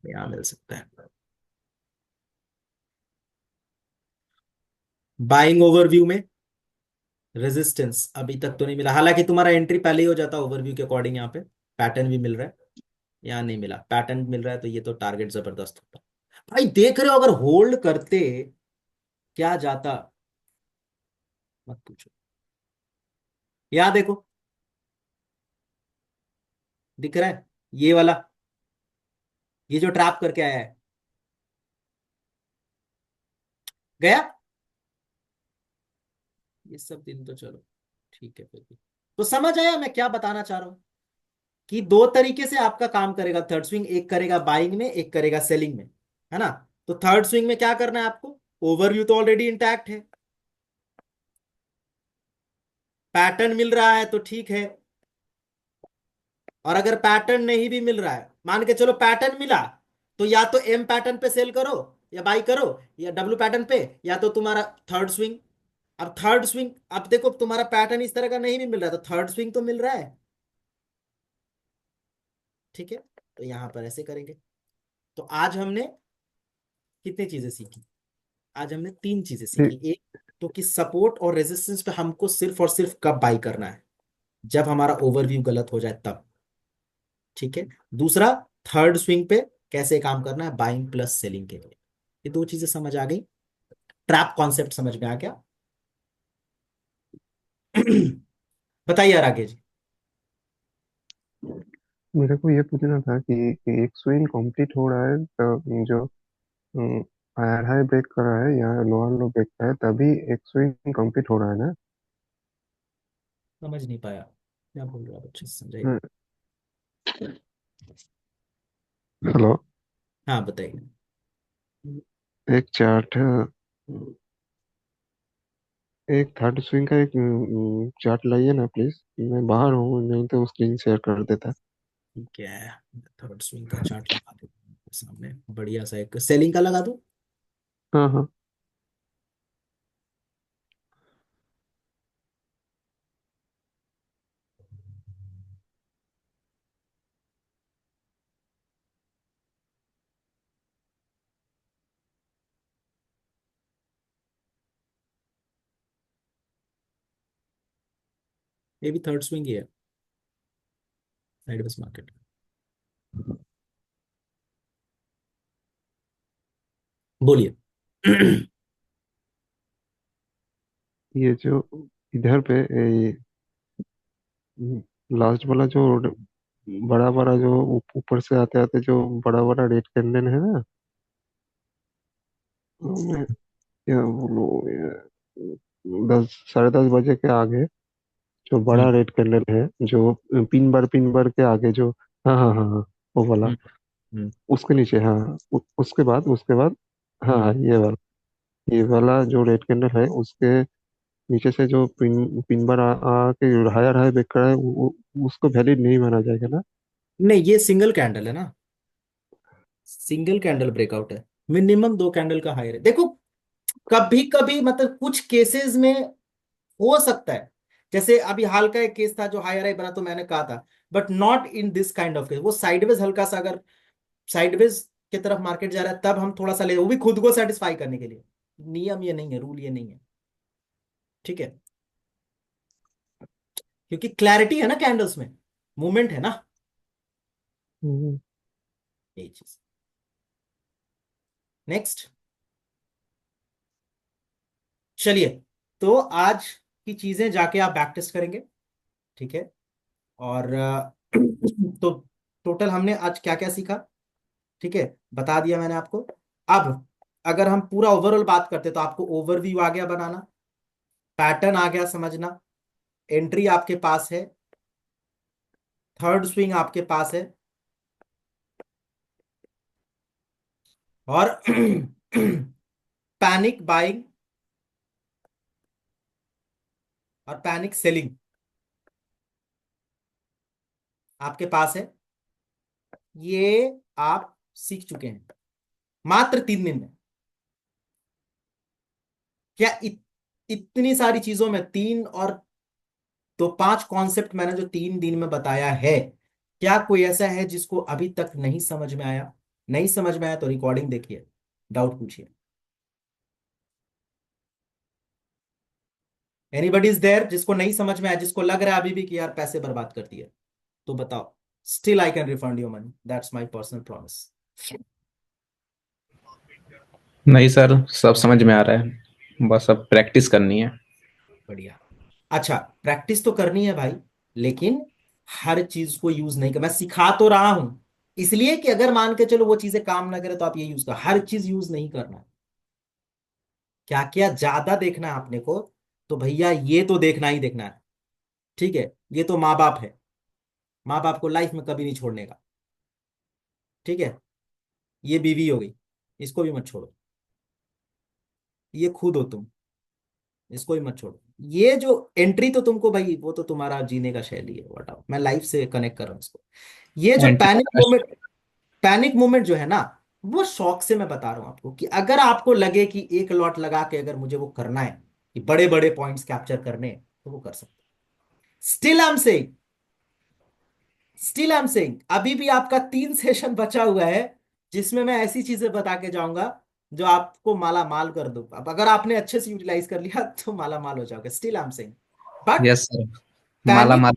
यहाँ मिल सकता है। बाइंग ओवरव्यू में रेजिस्टेंस अभी तक तो नहीं मिला, हालांकि तुम्हारा एंट्री पहले ही हो जाता ओवरव्यू के अकॉर्डिंग। यहाँ पे पैटर्न भी मिल रहा है, यहाँ नहीं मिला, पैटर्न मिल रहा है, तो ये तो टारगेट जबरदस्त होता। भाई देख रहे हो, अगर होल्ड करते क्या जाता, मत पूछो। यहाँ देखो, दिख रहा है ये वाला, ये जो ट्रैप करके आया है, गया। ये सब दिन तो चलो ठीक है, फिर भी तो समझ आया मैं क्या बताना चाह रहा हूं, कि दो तरीके से आपका काम करेगा थर्ड स्विंग, एक करेगा बाइंग में, एक करेगा सेलिंग में, है ना। तो थर्ड स्विंग में क्या करना है आपको? ओवरव्यू तो ऑलरेडी इंटैक्ट है, पैटर्न मिल रहा है तो ठीक है। और अगर पैटर्न नहीं भी मिल रहा है, मान के चलो पैटर्न मिला, तो या तो एम पैटर्न पे सेल करो या बाई करो, या डब्ल्यू पैटर्न पे, या तो तुम्हारा थर्ड स्विंग। अब थर्ड स्विंग, अब देखो तुम्हारा पैटर्न इस तरह का नहीं भी मिल रहा है, तो थर्ड स्विंग तो मिल रहा है, ठीक है। तो यहां पर ऐसे करेंगे। तो आज हमने कितनी चीजें सीखी? आज हमने 3 चीजें ये- सीखी। एक तो कि सपोर्ट और रेजिस्टेंस पे हमको सिर्फ और सिर्फ कब बाई करना है? जब हमारा ओवरव्यू गलत हो जाए तब, ठीक है। दूसरा, थर्ड स्विंग पे कैसे काम करना है, बाइंग प्लस सेलिंग के लिए। ये 2 चीजें समझ आ गई, ट्रैप कॉन्सेप्ट समझ में आ गया। बताइए यार आगे जी। मेरे को ये पूछना था कि एक स्विंग कंप्लीट हो रहा है तो जो हायर हाई ब्रेक कर रहा है या लोअर लो ब्रेक कर रहा है तभी एक स्विंग कंप्लीट हो रहा है ना। समझ नहीं पाया क्या बोल रहा है, अच्छे से समझाइए। हम्म, हेलो। हाँ बताइए। एक चार्ट, एक थर्ड स्विंग का एक चार्ट लाइए ना प्लीज। मैं बाहर हूँ, नहीं तो स्क्रीन शेयर कर देता। ठीक है, थर्ड स्विंग का चार्ट लगा दो सामने, बढ़िया सा एक सेलिंग का लगा दो। हाँ हाँ। ये भी थर्ड स्विंग ही है, साइडवेज मार्केट। बोलिए। ये जो इधर पे लास्ट वाला जो बड़ा बड़ा जो ऊपर से आते आते जो बड़ा बड़ा रेड कैंडल है ना, मैं क्या बोलूं, ये 10 साढ़े 10 बजे के आगे जो हम्म। बड़ा रेड कैंडल है, जो पिन बार के आगे जो, हाँ हाँ हाँ हाँ, वो वाला, हम्म। हम्म। उसके नीचे, हाँ उसके बाद, हाँ हम्म। हाँ, ये वाला। ये वाला जो रेड कैंडल है उसके नीचे से जो पिन बार के हायर हाई ब्रेक करा है उसको वैलिड नहीं माना जाएगा ना? नहीं, ये सिंगल कैंडल है ना, सिंगल कैंडल ब्रेकआउट है। मिनिमम दो कैंडल का हायर है। देखो, कभी कभी मतलब कुछ केसेस में हो सकता है, जैसे अभी हाल का एक केस था जो हायर हाई बना, तो मैंने कहा था, but not in this kind of case. वो साइडवेज हल्का सा अगर साइडवेज की तरफ मार्केट जा रहा है तब हम थोड़ा सा ले, वो भी खुद को सेटिस्फाई करने के लिए। नियम ये नहीं है, रूल ये नहीं है, ठीक है, क्योंकि क्लैरिटी है ना कैंडल्स में, मूवमेंट है ना, हम्म, यही चीज। नेक्स्ट, चलिए, तो आज की चीजें जाके आप बैक टेस्ट करेंगे, ठीक है। और तो टोटल हमने आज क्या क्या सीखा, ठीक है, बता दिया मैंने आपको। अब अगर हम पूरा ओवरऑल बात करते तो आपको ओवरव्यू आ गया बनाना, पैटर्न आ गया समझना, एंट्री आपके पास है, थर्ड स्विंग आपके पास है, और पैनिक बाइंग और पैनिक सेलिंग आपके पास है। ये आप सीख चुके हैं मात्र 3 दिन में। क्या इतनी सारी चीजों में तीन और तो 5 कॉन्सेप्ट मैंने जो 3 दिन में बताया है, क्या कोई ऐसा है जिसको अभी तक नहीं समझ में आया? नहीं समझ में आया तो रिकॉर्डिंग देखिए, डाउट पूछिए। एनीबडी इज देयर जिसको नहीं समझ में आया, जिसको लग रहा है अभी भी कि यार पैसे बर्बाद कर दिए, तो बताओ। Still I can refund your money, that's my personal promise. नहीं सर, सब समझ में आ रहा है, बस अब प्रैक्टिस करनी है। बढ़िया। अच्छा, प्रैक्टिस तो करनी है भाई, लेकिन हर चीज को यूज नहीं कर, मैं सिखा तो रहा हूं इसलिए कि अगर मान के चलो वो चीजें काम ना करे तो आप ये यूज कर, हर चीज यूज नहीं करना है। क्या क्या ज्यादा देखना है आपने को, तो भैया ये तो देखना ही देखना है, ठीक है। ये तो माँ बाप है, माँ बाप को लाइफ में कभी नहीं छोड़ने का, ठीक है। ये बीवी हो गई, इसको भी मत छोड़ो। ये खुद हो तुम, इसको भी मत छोड़ो। ये जो एंट्री तो तुमको भाई, वो तो तुम्हारा जीने का शैली है, वटाओ, मैं लाइफ से कनेक्ट कर रहा हूँ इसको। ये जो entry panic moment, panic moment जो है ना, वो शौक से मैं बता रहा हूं आपको, कि अगर आपको लगे कि एक लॉट लगा के अगर मुझे वो करना है, कि बड़े बड़े पॉइंट्स कैप्चर करने हैं, तो वो कर सकते। Still I am saying, still I am saying, अभी भी आपका 3 सेशन बचा हुआ है, जिसमें मैं ऐसी चीजें बता के जाऊंगा जो आपको माला माल कर दो। अब अगर आपने अच्छे से यूटिलाइज कर लिया तो माला माल हो जाओगे। Still I am saying, but yes sir, माला पैनिक, माल।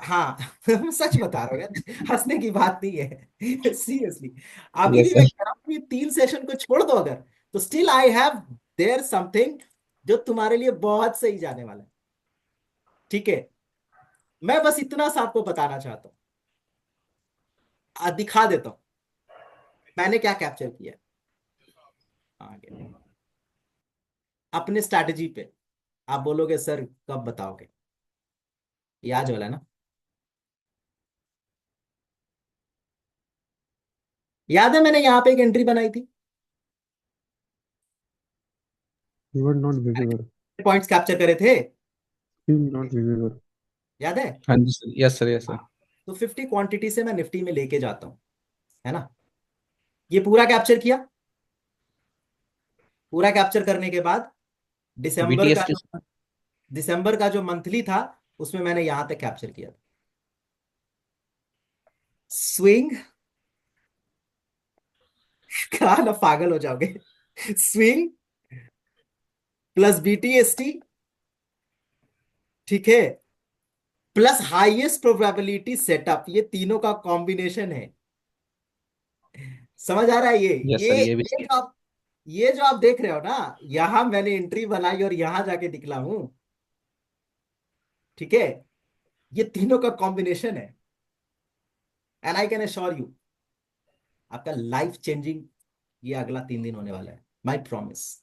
हाँ मैं सच बता रहा हूँ यार, हंसने की बात नहीं है, सीरियसली। अभी यस भी मैं सर। कह रहा हूँ कि 3 सेशन को छोड़ दो अगर, तो still I have their something जो तुम्हारे लिए बहुत सही जाने वाला है, ठीक है। मैं बस इतना सा आपको बताना चाहता हूँ, दिखा देता हूँ मैंने क्या कैप्चर किया है आगे अपने स्ट्रैटेजी पे। आप बोलोगे सर कब बताओगे, ये आज वाला है ना, याद है मैंने यहाँ पे एक एंट्री बनाई थी, you are not visible. Points capture करे थे, स्टिल नॉट विजिबल। याद है? हाँ जी sir, yes sir, yes sir. हाँ, तो 50 क्वांटिटी से मैं निफ्टी में लेके जाता हूँ, है ना। ये पूरा कैप्चर किया, पूरा कैप्चर करने के बाद दिसंबर का बीटीएस। जो, दिसंबर का जो मंथली था उसमें मैंने यहां तक कैप्चर किया था। स्विंग, कहा ना पागल हो जाओगे, स्विंग प्लस बीटीएसटी, ठीक है, प्लस हाईएस्ट प्रोबेबिलिटी सेटअप, ये तीनों का कॉम्बिनेशन है। समझ आ रहा है? ये यस ये सर, ये भी। ये जो आप, ये जो आप देख रहे हो ना, यहां मैंने एंट्री बनाई और यहां जाके निकला हूं, ठीक है। ये तीनों का कॉम्बिनेशन है, and I can assure you आपका लाइफ चेंजिंग ये अगला 3 दिन होने वाला है, माई प्रॉमिस।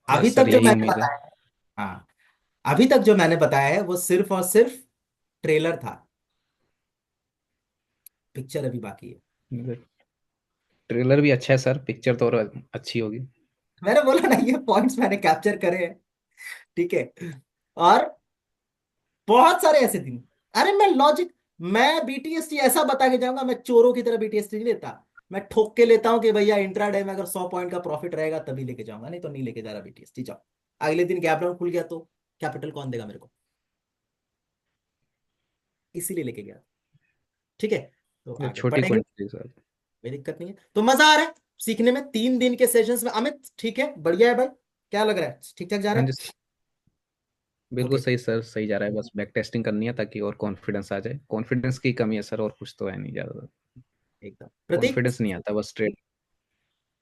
अभी यस तक सर, जो यही मैंने उम्मीद है। बताया है, हाँ, अभी तक जो मैंने बताया है वो सिर्फ और सिर्फ ट्रेलर था, पिक्चर अभी बाकी है। ट्रेलर भी अच्छा है सर, पिक्चर तो और अच्छी होगी। मैंने बोला ना, ये पॉइंट्स मैंने कैप्चर करे हैं। ठीक है। और बहुत सारे ऐसे दिन, अरे मैं लॉजिक, मैं बीटीएसटी ऐसा बता के जाऊंगा, मैं चोरों की तरह बीटीएसटी नहीं लेता। मैं ठोक के लेता हूँ कि भैया इंट्राडे में अगर 100 पॉइंट का प्रॉफिट रहेगा तभी लेके जाऊंगा, नहीं तो नहीं लेके जा रहा बीटीएसटी। जाओ, अगले दिन गैप डाउन खुल गया तो कैपिटल कौन देगा मेरे को? इसीलिए लेके गया। ठीक है। तो ये आगे छोटी बढ़ेंगे, क्वांटिटी सर। कोई दिक्कत नहीं है। तो मजा आ रहा है सीखने में 3 दिन के सेशंस में अमित? ठीक है, बढ़िया है भाई। क्या लग रहा है, ठीक ठाक जा रहा हाँ है? जी, बिल्कुल ओके। सही सर, सही जा रहा है। बस बैक टेस्टिंग करनी है ताकि और कॉन्फिडेंस आ जाए। कॉन्फिडेंस की कमी है सर, और कुछ तो है नहीं ज़्यादा। एकदम प्रतीक। कॉन्फिडेंस नहीं आता बस trade.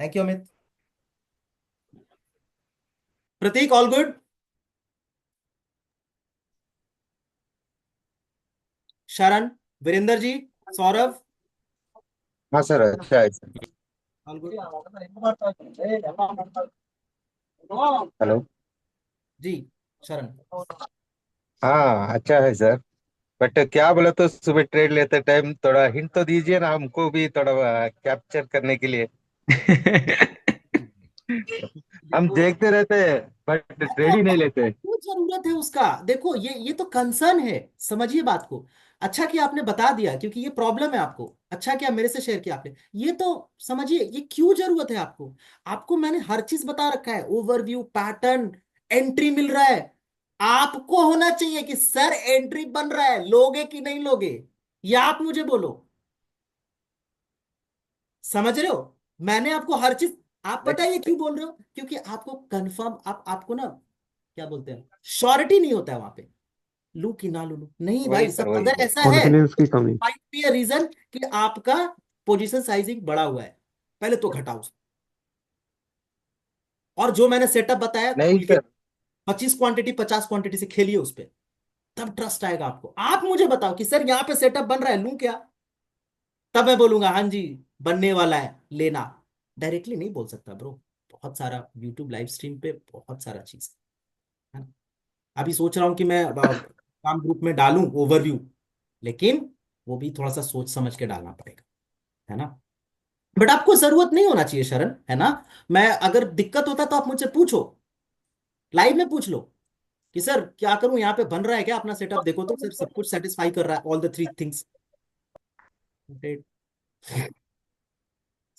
Thank you Amit. Prateek all good? Sharan, Virendra ji, Saurabh, हाँ सर, अच्छा है सर। All good? हेलो। जी शरण। हाँ, अच्छा है सर। बट क्या बोले तो सुबह ट्रेड लेते टाइम थोड़ा हिंट तो दीजिए ना, हमको भी थोड़ा कैप्चर करने के लिए। हम देखो, देखते रहते हैं बट देखो ट्रेड ही नहीं लेते। क्यों जरूरत है उसका? देखो ये तो कंसर्न है, समझिए बात को। अच्छा किया आपने बता दिया, क्योंकि ये प्रॉब्लम है आपको। अच्छा किया मेरे से शेयर किया आपने। ये तो समझिए, ये क्यों जरूरत है आपको? आपको मैंने हर चीज बता रखा है, ओवरव्यू, पैटर्न, एंट्री मिल रहा है। आपको होना चाहिए कि सर एंट्री बन रहा है, लोगे कि नहीं लोगे, या आप मुझे बोलो। समझ रहे हो? मैंने आपको हर चीज, आप नहीं, पता है ये क्यों बोल रहे हो? क्योंकि आपको कंफर्म, आप आपको ना, क्या बोलते हैं, श्योरिटी नहीं होता है वहां पे। लू कि ना लू, लू नहीं वही भाई सर, सब वही अगर वही। ऐसा है, कॉन्फिडेंस की कमी। माइट बी अ रीजन कि आपका पोजीशन साइजिंग बड़ा हुआ है। पहले तो घटाओ उसको। और जो मैंने सेटअप बताया नहीं खुल के, सर। 25 क्वांटिटी 50 क्वांटिटी से खेलिए उस पे, तब ट्रस्ट आएगा आपको। आप मुझे बताओ कि सर यहाँ पे सेटअप बन रहा है, लूं क्या? तब मैं बोलूंगा हाँ जी, बनने वाला है, लेना। डायरेक्टली नहीं बोल सकता ब्रो। बहुत सारा यूट्यूब लाइव स्ट्रीम पे बहुत सारा चीज है ना। अभी सोच रहा हूँ कि मैं काम ग्रुप में डालूं ओवरव्यू, लेकिन वो भी थोड़ा सा सोच समझ के डालना पड़ेगा, है ना। बट आपको जरूरत नहीं होना चाहिए शरण, है ना। मैं अगर दिक्कत होता तो आप मुझसे पूछो, लाइव में पूछ लो कि सर क्या करूं, यहाँ पे बन रहा है क्या? अपना सेटअप देखो तो सर सब कुछ सेटिस्फाई कर रहा है, ऑल द 3 थिंग्स।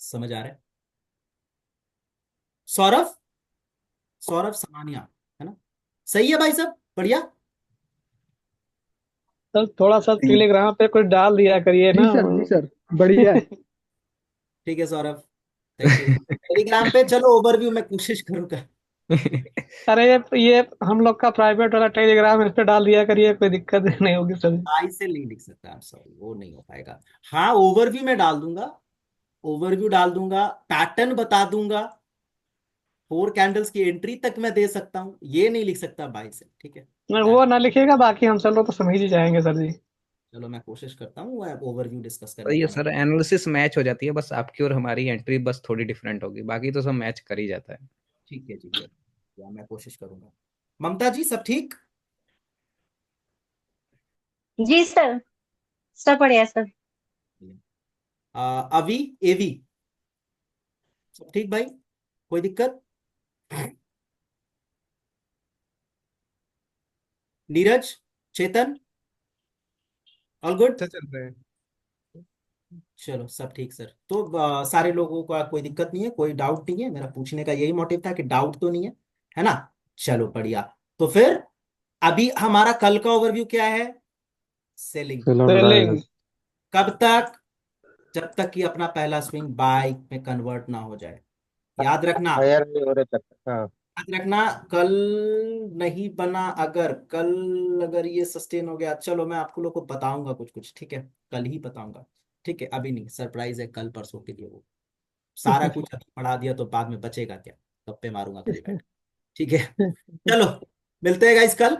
समझ आ रहा है? सौरभ, सौरभ समानिया, है ना। सही है भाई सब बढ़िया। सर थोड़ा सा टेलीग्राम पे कुछ डाल दिया करिए जी ना। सर, जी सर, बढ़िया है। ठीक है सौरभ, थैंक यू। टेलीग्राम पे चलो ओवरव्यू मैं कोशिश करूंगा। अरे ये हम लोग का प्राइवेट वाला टेलीग्राम, इस पे डाल दिया करिए, कोई दिक्कत नहीं होगी सर। आई से नहीं लिख सकता, I'm sorry, वो नहीं हो पाएगा। हाँ ओवरव्यू में डाल दूंगा, ओवरव्यू डाल दूंगा, पैटर्न बता दूंगा, 4 कैंडल्स की एंट्री तक मैं दे सकता हूँ, ये नहीं लिख सकता बाई से, ठीक है। नहीं, वो ना लिखिएगा, बाकी हम सब लोग तो समझ ही जाएंगे सर जी। चलो मैं कोशिश करता हूँ ओवरव्यू डिस्कस करने सही है का। सर, एनालिसिस मैच हो जाती है, बस आपकी और हमारी एंट्री बस थोड़ी डिफरेंट होगी, बाकी तो सब मैच कर ही जाता है। ठीक है, ठीक है, या मैं कोशिश करूंगा। ममता जी सब ठीक? जी सर, सब बढ़िया सर। अभी, एवी सब ठीक भाई? कोई दिक्कत? नीरज, चेतन, ऑल गुड? अच्छा चल रहा है। चलो सब ठीक सर। तो सारे लोगों का कोई दिक्कत नहीं है, कोई डाउट नहीं है? मेरा पूछने का यही मोटिव था कि डाउट तो नहीं है ना। चलो बढ़िया। तो फिर अभी हमारा कल का ओवरव्यू क्या है? सेलिंग। सेल ऑर्डर आएगा। सेलिंग। कब तक? जब तक कि अपना पहला स्विंग बाय में कन्वर्ट ना हो जाए। याद रखना, फायर नहीं हो रहे तक। हाँ। याद रखना, कल नहीं बना, अगर कल अगर ये सस्टेन हो गया, चलो मैं आपको लोग को बताऊंगा कुछ कुछ, ठीक है। कल ही बताऊंगा, ठीक है, अभी नहीं, सरप्राइज है कल परसों के लिए वो। सारा कुछ अभी पढ़ा दिया तो बाद में बचेगा क्या? गप्पे मारूंगा कल बैठ के, ठीक है। चलो मिलते हैं गाइस कल,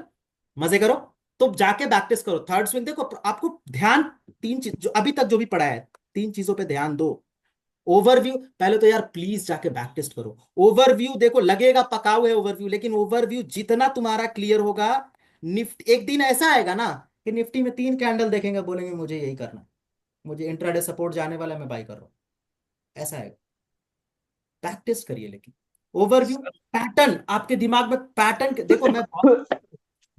मजे करो। तो जाके प्रैक्टिस करो थर्ड स्विंग। देखो आपको ध्यान, 3 चीज जो अभी तक जो भी पढ़ा है, 3 चीजों पे ध्यान दो। ओवरव्यू पहले तो यार प्लीज जाके बैक टेस्ट करो। ओवरव्यू देखो, लगेगा पकाऊ है ओवरव्यू, लेकिन ओवरव्यू जितना तुम्हारा क्लियर होगा, निफ्टी एक दिन ऐसा आएगा ना कि निफ्टी में 3 कैंडल देखेंगे, बोलेंगे मुझे यही करना है, मुझे इंट्राडे सपोर्ट जाने वाला है, मैं बाई कर रहा हूँ। ऐसा है। बैक टेस्ट करिए, लेकिन ओवरव्यू सर पैटर्न आपके दिमाग में पैटर्न देखो, मैं बहुत,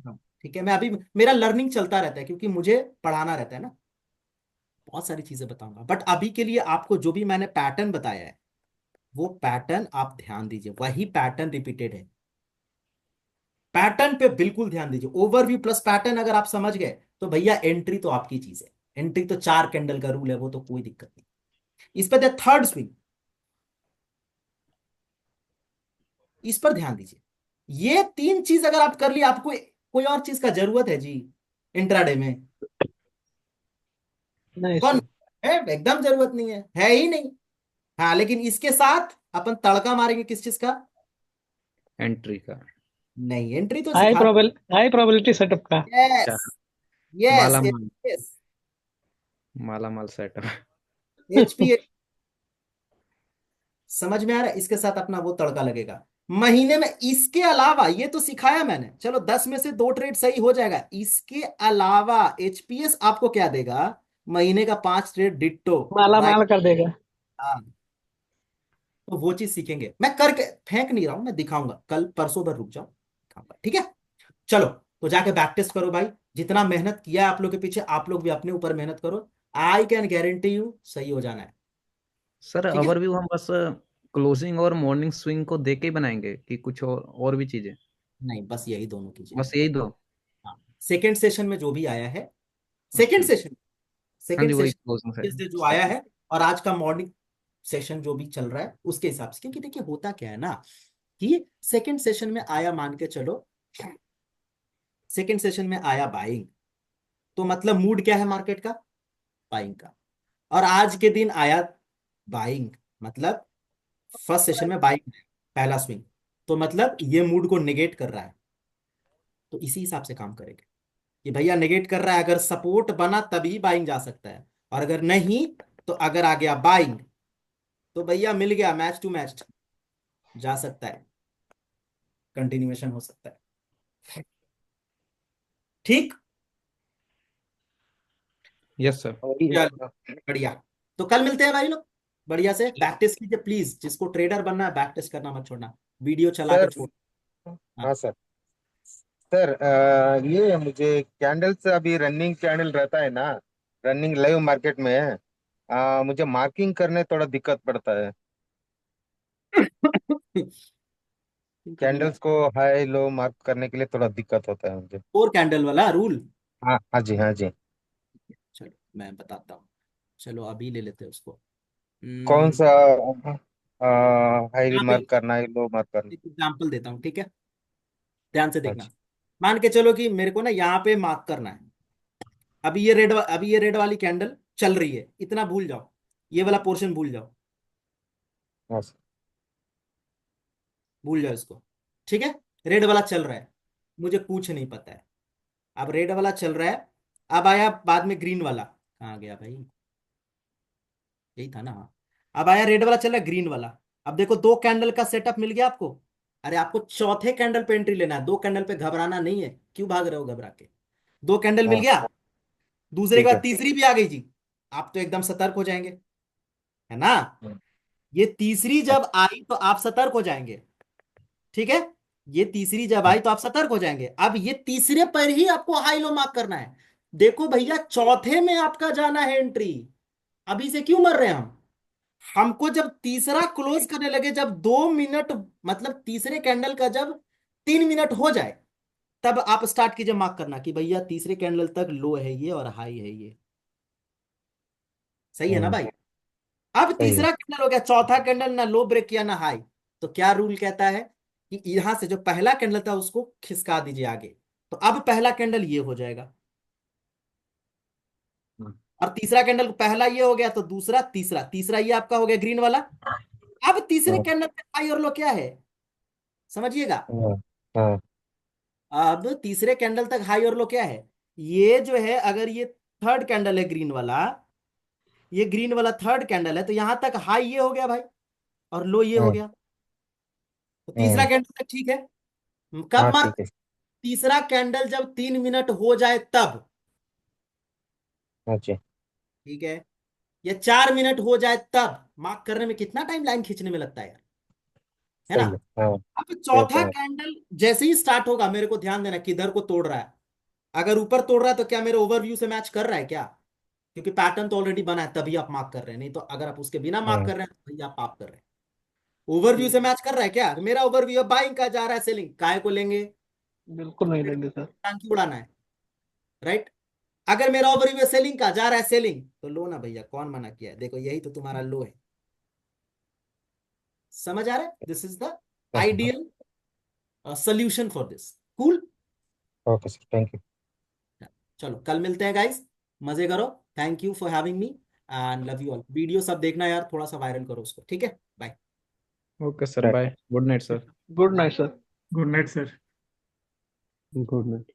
हाँ, ठीक है, मैं अभी मेरा लर्निंग चलता रहता है क्योंकि मुझे पढ़ाना रहता है ना, बहुत सारी चीजें बताऊंगा, बट अभी के लिए आपको जो भी मैंने पैटर्न बताया है वो पैटर्न आप ध्यान दीजिए, वही पैटर्न रिपीटेड है। पैटर्न पे बिल्कुल ध्यान दीजिए। ओवरव्यू प्लस पैटर्न अगर आप समझ गए तो भैया एंट्री तो आपकी चीज है। एंट्री तो 4 कैंडल का रूल है, वो तो कोई दिक्कत नहीं। इस पर थर्ड स्विंग, इस पर ध्यान दीजिए। ये 3 चीज अगर आप कर लिए, आपको कोई और चीज का जरूरत है जी इंट्राडे में? नहीं कौन सर। है? एकदम जरूरत नहीं है ही नहीं। हाँ, लेकिन इसके साथ अपन तड़का मारेंगे किस चीज का? एंट्री का। नहीं, एंट्री तो हाई सिखा। प्रोबेल हाई प्रोबेबिलिटी सेटअप का। यस, अच्छा। यस, माला माल। यस। माला माल सेटअप। एचपी समझ में आ रहा है? इसके साथ अपना वो तड़का लगेगा महीने में। इसके अलावा ये तो सिखाया मैंने, चलो 10 में से 2 ट्रेड सही हो जाएगा। इसके अलावा एचपीएस आपको क्या देगा? महीने का 5 ट्रेड डिट्टो माला राइट। माल कर देगा। हाँ, तो वो चीज सीखेंगे। मैं करके फेंक नहीं रहा हूं, मैं दिखाऊंगा, कल परसों भर रुक जाओ, दिखाऊंगा, ठीक है? चलो, तो जाके बैक टेस्ट करो भाई। जितना मेहनत किया है आप लोग के पीछे, आप लोग भी अपने ऊपर मेहनत करो। आई कैन गारंटी यू सही हो जाना है। सर ठीक है? ओवरव्यू हम बस क्लोजिंग और मॉर्निंग स्विंग को देख के ही बनाएंगे कि कुछ और भी चीजें? नहीं, बस यही दोनों कीजिए। बस यही दो? हाँ, सेकेंड सेशन में जो भी आया है, अच्छा। सेकेंड सेशन हाँ सेकेंड जी, वही क्लोजिंग सेशन से जो आया है, और आज का मॉर्निंग सेशन जो भी चल रहा है उसके हिसाब से, क्योंकि देखिए होता क्या है ना, कि सेकेंड सेशन में आया, मान के चलो सेकेंड सेशन में आया बाइंग, तो मतलब मूड क्या है मार्केट का? बाइंग का। और आज के दिन आया बाइंग, मतलब फर्स्ट सेशन में बाइंग है, पहला स्विंग, तो मतलब ये मूड को नेगेट कर रहा है। तो इसी हिसाब से काम करेंगे कि भैया नेगेट कर रहा है, अगर सपोर्ट बना तभी बाइंग जा सकता है, और अगर नहीं, तो अगर आ गया बाइंग तो भैया मिल गया, मैच टू मैच जा सकता है, कंटिन्यूएशन हो सकता है। ठीक। Yes sir. वही है। चलो, बढ़िया। तो कल मिलते हैं भाई लोग, बढ़िया से बैक टेस्ट कीजिए प्लीज। जिसको ट्रेडर बनना है बैक टेस्ट करना मत छोड़ना, वीडियो चला के सर। छोड़। हाँ। हाँ सर। सर ये मुझे कैंडल से अभी रनिंग कैंडल रहता है ना, रनिंग लाइव मार्केट में मुझे मार्किंग करने थोड़ा दिक्कत पड़ता है। करने में कैंडल्स को हाई लो मार्क करने के लिए थोड़ा दिक्कत होता है मुझे। 4 कैंडल वाला रूल। हाँ हाँ जी, हाँ जी। चलो मैं बताता हूँ। चलो अभी ले लेते हैं उसको। कौन हम्म, सा हाई यहाँ पे मार्क करना है, लो मार्क करना? एक एग्जाम्पल देता हूँ, ठीक है? ध्यान से देखना। अच्छा। मान के चलो कि मेरे को ना यहाँ पे मार्क करना है। अभी ये रेड वाली कैंडल चल रही है, इतना भूल जाओ, ये वाला पोर्शन भूल जाओ, हाँ सर। भूल जाओ इसको। ठीक है? रेड वाला चल रहा है, मुझे कुछ नहीं पता है। अब रेड वाला चल रहा है, अब आया बाद में ग्रीन वाला, कहाँ गया भाई? यही था ना, हाँ। अब आया रेड वाला, चल रहा है ग्रीन वाला। अब देखो 2 कैंडल का सेटअप मिल गया आपको। अरे आपको चौथे कैंडल पे एंट्री लेना है, 2 कैंडल पे घबराना नहीं है। क्यों भाग रहे हो घबरा के? 2 कैंडल मिल हाँ गया, दूसरे के ठीक बाद है। तीसरी भी आ गई जी, आप तो एकदम सतर्क हो जाएंगे, है ना? हम्म, ये तीसरी जब अच्छा। आई तो आप सतर्क हो जाएंगे, ठीक है? ये तीसरी जब हाँ आई तो आप सतर्क हो जाएंगे। अब ये तीसरे पर ही आपको हाई लो मार्क करना है। देखो भैया, चौथे में आपका जाना है एंट्री। अभी से क्यों मर रहे हैं हम? हमको जब तीसरा क्लोज करने लगे, जब 2 मिनट, मतलब तीसरे कैंडल का जब 3 मिनट हो जाए, तब आप स्टार्ट कीजिए मार्क करना कि भैया तीसरे कैंडल तक लो है ये और हाई है ये। सही है ना हम्म, भाई? अब सही है। तीसरा कैंडल हो गया, चौथा कैंडल ना लो ब्रेक किया ना हाई, तो क्या रूल कहता है कि यहां से जो पहला कैंडल था उसको खिसका दीजिए आगे। तो अब पहला कैंडल ये हो जाएगा, हम्म, और तीसरा कैंडल पहला ये हो गया तो दूसरा, तीसरा, तीसरा ये आपका हो गया ग्रीन वाला। अब तीसरे हाँ कैंडल पे हाई और लो क्या है, समझिएगा। हाँ हाँ अब तीसरे कैंडल तक हाई और लो क्या है? ये जो है, अगर ये थर्ड कैंडल है ग्रीन वाला, ये ग्रीन वाला थर्ड कैंडल है, तो यहां तक हाई ये हो गया भाई, और लो ये हो हाँ गया। तो तीसरा हाँ कैंडल तक ठीक है। कब हाँ मार्क? ठीक है। तीसरा कैंडल जब 3 मिनट हो जाए तब। अच्छा। ठीक है? या 4 मिनट हो जाए तब। मार्क करने में कितना टाइम लाइन खींचने में लगता है यार, है ना। सही है। हाँ, अब ये चौथा तो है। कैंडल जैसे ही स्टार्ट होगा, मेरे को ध्यान देना किधर को तोड़ रहा है। अगर ऊपर तोड़ रहा है तो क्या मेरे ओवरव्यू से मैच कर रहा है क्या, क्योंकि पैटर्न तो ऑलरेडी बना है तभी आप मार्क कर रहे हैं, नहीं तो अगर आप उसके बिना मार्क हाँ, कर रहे हैं तो भैया आप पाप कर रहे हैं। ओवरव्यू से मैच कर रहा है क्या, मेरा ओवरव्यू है बाइंग का जा रहा है सेलिंग, काय को लेंगे, बिल्कुल नहीं लेंगे सर। टांकी उड़ाना है, राइट। अगर मेरा ओवरव्यू सेलिंग का जा रहा है सेलिंग, तो लो ना भैया, कौन मना किया है, देखो यही तो तुम्हारा लो है। समझ आ रहा है, दिस इज द हाँ, हाँ। Ideal solution for this. Cool. Okay sir, thank you. चलो कल मिलते हैं गाइस, मजे करो। Thank you for having me and love you all. Video सब देखना यार, थोड़ा सा वायरल करो उसको, ठीक है। Bye. Okay sir, bye, good night sir. Good night sir. Good night sir. Good night.